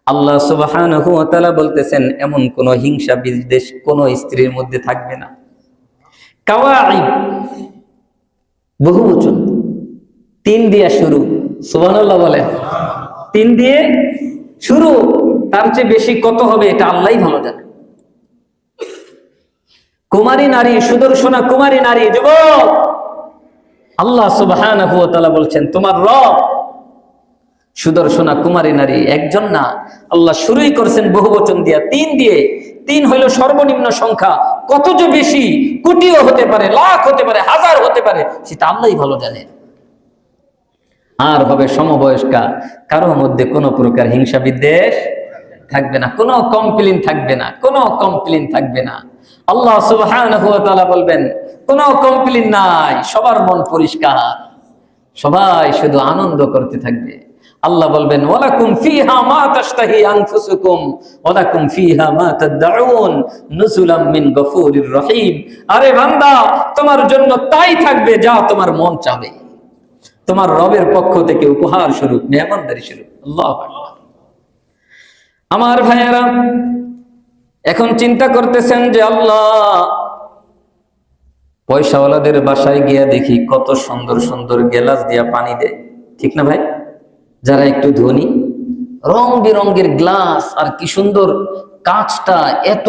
আল্লাহ সুবহানাহু ওয়া তাআলা বলতেছেন এমন কোন হিংসা বিদ্বেষ কোন স্ত্রীর মধ্যে থাকবে না। কাওয়াইব বহুবচন, 3 দিয়ে শুরু। সুবহানাল্লাহ বলেন। 3 দিয়ে শুরু, তার চেয়ে বেশি কত হবে এটা আল্লাহই ভালো জানে। কুমারী নারী, সুদর্শনা কুমারী নারী যুবক, আল্লাহ সুবহানাহু ওয়া তাআলা বলছেন তোমার রব সুদর্শনা কুমারী নারী একজন না, আল্লাহ শুরুই করছেন বহুবচন দিয়া, 3 দিয়ে। 3 হইল সর্বনিম্ন সংখ্যা, কত যে বেশি, কোটিও হতে পারে, লাখ হতে পারে, হাজার হতে পারে, সেটা আল্লাহই ভালো জানেন। আর হবে সমবয়স্কা, কারো মধ্যে কোনো প্রকার হিংসা বিদ্বেষ থাকবে না, কোনো কমপ্লেইন থাকবে না, কোনো কমপ্লেইন থাকবে না। আল্লাহ সুবহানাহু ওয়া তাআলা বলবেন কোনো কমপ্লেইন নাই, সবার মন পরিষ্কার, সবাই শুধু আনন্দ করতে থাকবে। আল্লাহ বলবেন ওয়ালাকুম ফিহা মা তাশতাহি আনফুসুকুম ওয়ালাকুম ফিহা মা তাদউন নুজুলাম মিন গফুরির রহিম। আরে বান্দা, তোমার জন্য তাই থাকবে যা তোমার মন চাবে, তোমার রবের পক্ষ থেকে উপহার স্বরূপ, মেহমানদারি স্বরূপ। আল্লাহু আকবার। আমার ভাইয়েরা, এখন চিন্তা করতেছেন যে আল্লাহ, পয়সাওয়ালাদের বাসায় গিয়া দেখি কত সুন্দর সুন্দর গ্লাস দিয়া পানি দেয়, ঠিক না ভাই? যারা একটু ধনী, রং বেরঙের গ্লাস, আর কি সুন্দর কাঁচটা এত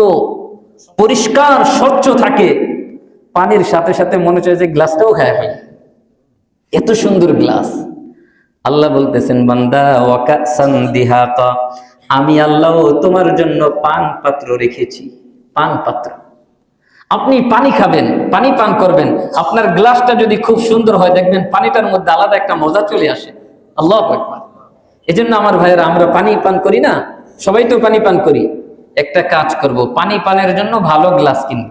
পরিষ্কার স্বচ্ছ থাকে, পানির সাথে সাথে মনে চায় যে গ্লাসটাও খায় ফেলে, এত সুন্দর গ্লাস। আল্লাহ বলতেছেন বান্দা ওয়াকাসান দিহাকা, আমি আল্লাহ তোমার জন্য পান পাত্র রেখেছি, পান পাত্র। আপনি পানি খাবেন, পানি পান করবেন, আপনার গ্লাসটা যদি খুব সুন্দর হয়, দেখবেন পানিটার মধ্যে আলাদা একটা মজা চলে আসে। আল্লাহু আকবার। এজন্য আমার ভাইয়েরা, আমরা পানি পান করি না, সবাই তো পানি পান করি। একটা কাজ করব, পানি পানের জন্য ভালো গ্লাস কিনব,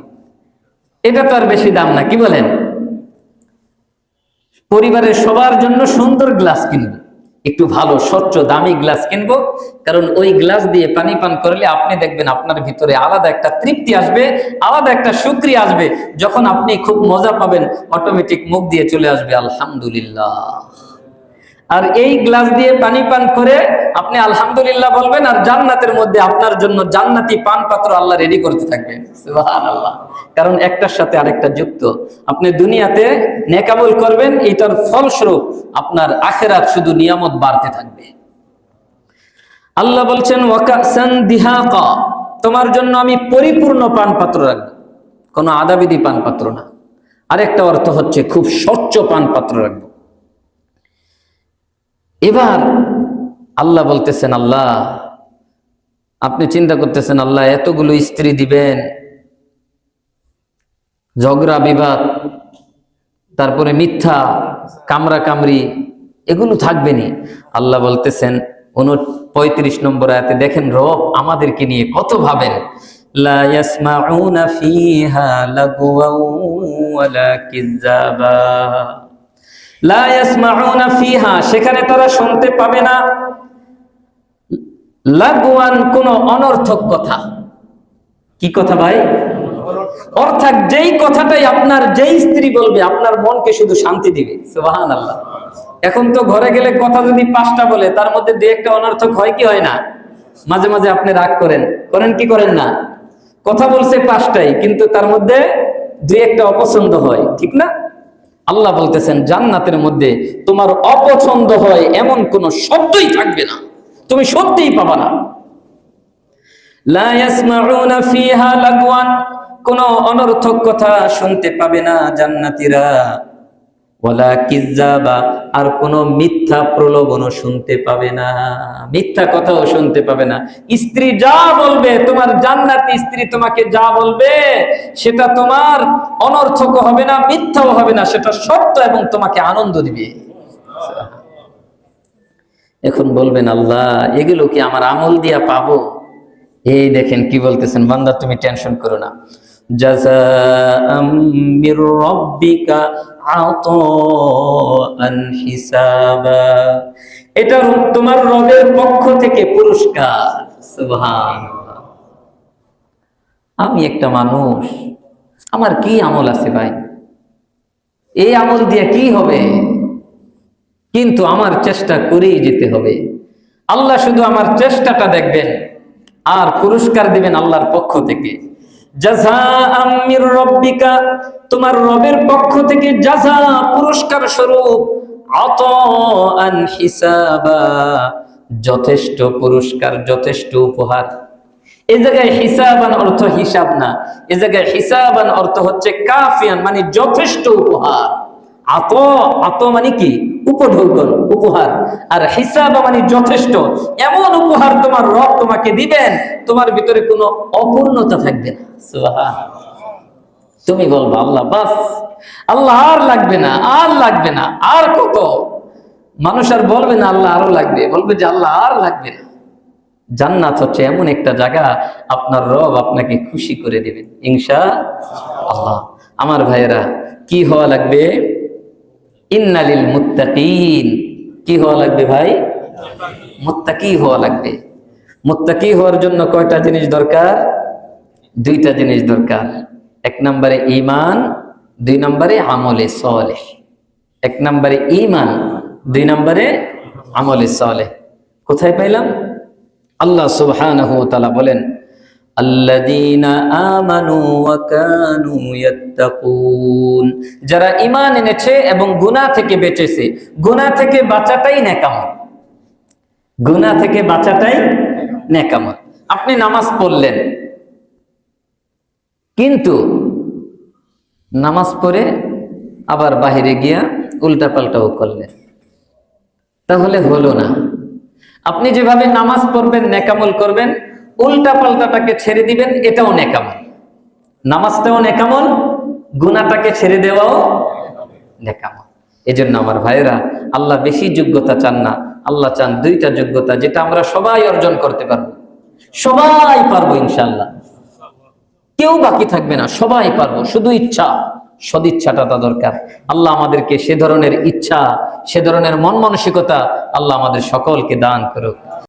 এটা তো আর বেশি দাম না, কি বলেন? পরিবারের সবার জন্য সুন্দর গ্লাস কিনবো, একটু ভালো স্বচ্ছ দামি গ্লাস কিনবো, কারণ ওই গ্লাস দিয়ে পানি পান করলে আপনি দেখবেন আপনার ভিতরে আলাদা একটা তৃপ্তি আসবে, আলাদা একটা শুকরিয়া আসবে। যখন আপনি খুব মজা পাবেন, অটোমেটিক মুখ দিয়ে চলে আসবে আলহামদুলিল্লাহ। আর এই গ্লাস দিয়ে পানি পান করে আপনি আলহামদুলিল্লাহ বলবেন, আর জান্নাতের মধ্যে আপনার জন্য জান্নাতি পান পাত্র আল্লাহ রেডি করতে থাকবেন। সুবহানাল্লাহ। কারণ একটার সাথে আরেকটা যুক্ত। আপনি দুনিয়াতে নেকামল করবেন, এটার ফলস্বরূপ আপনার আখিরাত শুধু নিয়ামত বাড়তে থাকবে। আল্লাহ বলছেন ওয়াকাসান দিহাকা, তোমার জন্য আমি পরিপূর্ণ পান পাত্র রাখবো, কোনো আদাবিদি পান পাত্র না। আরেকটা অর্থ হচ্ছে খুব স্বচ্ছ পান পাত্র রাখবো। এবার আল্লাহ বলতেছেন, আল্লাহ আপনি চিন্তা করতেছেন আল্লাহ এতগুলো স্ত্রী দিবেন, ঝগড়া বিবাদ, তারপরে মিথ্যা কামরা কামরি, এগুলো থাকবেনি। আল্লাহ বলতেছেন 35 নম্বর আয়াতে, দেখেন রব আমাদেরকে নিয়ে কত ভাবেন। লা ইয়াসমাউনা ফিহা লাগওয়াও ওয়ালা কিযাবা, লা ইয়াসমাউনা ফিহা, সেখানে তারা শুনতে পাবে না, লাগওয়ান, কোন অনর্থক কথা। কি কথা ভাই? অর্থাৎ যেই কথাটাই আপনার, যেই স্ত্রী বলবে আপনার মনকে শুধু শান্তি দিবে। সুবহানাল্লাহ। এখন তো ঘরে গেলে কথা যদি 5টা বলে, তার মধ্যে 2-1টা অনর্থক হয় কি হয় না? মাঝে মাঝে আপনি রাগ করেন, করেন কি করেন না? কথা বলছে 5টাই, কিন্তু তার মধ্যে 2-1টা অপছন্দ হয়, ঠিক না? আল্লাহ বলতেছেন জান্নাতের মধ্যে তোমার অপছন্দ হয় এমন কোন শব্দই থাকবে না, তুমি সত্যিই পাবা না। লা ইয়াসমাউনা ফিহা লাগওয়ান, কোন অনর্থক কথা শুনতে পাবে না জান্নাতীরা, ওয়ালা কিযাবা, আর কোন মিথ্যা প্রলোভনও শুনতে পাবে না, মিথ্যা কথাও শুনতে পাবে না। স্ত্রী যা বলবে, তোমার জান্নাতি স্ত্রী তোমাকে যা বলবে, সেটা তোমার অনর্থক হবে না, মিথ্যাও হবে না, সেটা সত্য এবং তোমাকে আনন্দ দিবে। এখন বলবেন আল্লাহ এগুলো কি আমার আমল দিয়া পাবো? এই দেখেন কি বলতেছেন, বান্দা তুমি টেনশন করো না, জাযাআম মির রাব্বিকা আতাআন হিসাবা, এটা তোমার রবের পক্ষ থেকে পুরস্কার। সুবহানাল্লাহ। আমি একটা মানুষ, আমার কি আমল আছে ভাই, এই আমল দিয়ে কি হবে? কিন্তু আমার চেষ্টা করেই যেতে হবে। আল্লাহ শুধু আমার চেষ্টাটা দেখবেন আর পুরস্কার দিবেন আল্লাহর পক্ষ থেকে। জাযাআম মির রাব্বিকা, তোমার রবের পক্ষ থেকে জাযা, পুরস্কার স্বরূপ, আতাআন হিসাবা, যথেষ্ট পুরস্কার, যথেষ্ট উপহার। এই জায়গায় হিসাবান অর্থ হিসাব না, এই জায়গায় হিসাবান অর্থ হচ্ছে কাফিয়ান, মানে যথেষ্ট উপহার। আত মানে কি? উপঢৌকন, উপহার। আর হিসাব মানে যথেষ্ট, এমন উপহার তোমার রব তোমাকে দিবেন, তোমার ভিতরে কোনো অপূর্ণতা থাকবে না। সুবহানাল্লাহ। তুমি বলবা আল্লাহ বাস, আল্লাহ আর লাগবে না, আর লাগবে না, আর কত। মানুষ আর বলবে না আল্লাহ আরো লাগবে, বলবে যে আল্লাহ আর লাগবে না। জান্নাত হচ্ছে এমন একটা জায়গা, আপনার রব আপনাকে খুশি করে দিবেন ইনশাআল্লাহ। আমার ভাইয়েরা, কি হওয়া লাগবে? ইন্নালিল মুত্তাকিন। কি হওয়া লাগবে ভাই? মুত্তাকি হওয়া লাগবে। মুত্তাকি হওয়ার জন্য কয়টা জিনিস দরকার? দুইটা জিনিস দরকার। এক নম্বরে ঈমান, দুই নম্বরে আমলে সালেহ। এক নম্বরে ঈমান, দুই নম্বরে আমলে সালেহ। কোথায় পাইলাম? আল্লাহ সুবহানাহু ওয়া তাআলা বলেন, আল্লাযীনা আমানু ওয়া কানু ইয়াত্তাকুন। যারা ঈমান এনেছে এবং গুনাহ থেকে বেঁচেছে। গুনাহ থেকে বাঁচাটাই নেক আমল। গুনাহ থেকে বাঁচাটাই নেক আমল। আপনি নামাজ পড়লেন, কিন্তু নামাজ পড়ে আবার বাহিরে গিয়া উল্টাপাল্টাও করলেন, তাহলে হলো না। আপনি যেভাবে নামাজ পড়বেন, নেকামল করবেন, উল্টা পাল্টাটাকে ছেড়ে দিবেন, এটাও নেকামল। নামাজটাও নেকামল, গুনাহটাকে ছেড়ে দেওয়াও নেকামল। এই জন্য আমার ভাইয়েরা, আল্লাহ বেশি যোগ্যতা চান না, আল্লাহ চান দুইটা যোগ্যতা, যেটা আমরা সবাই অর্জন করতে পারবো। সবাই পারবো ইনশাআল্লাহ, কেউ বাকি থাকবে না, সবাই পারবো। শুধু ইচ্ছা, সদিচ্ছাটা দরকার। আল্লাহ আমাদেরকে সে ধরনের ইচ্ছা, সে ধরনের মন মানসিকতা আল্লাহ আমাদের সকলকে দান করুক।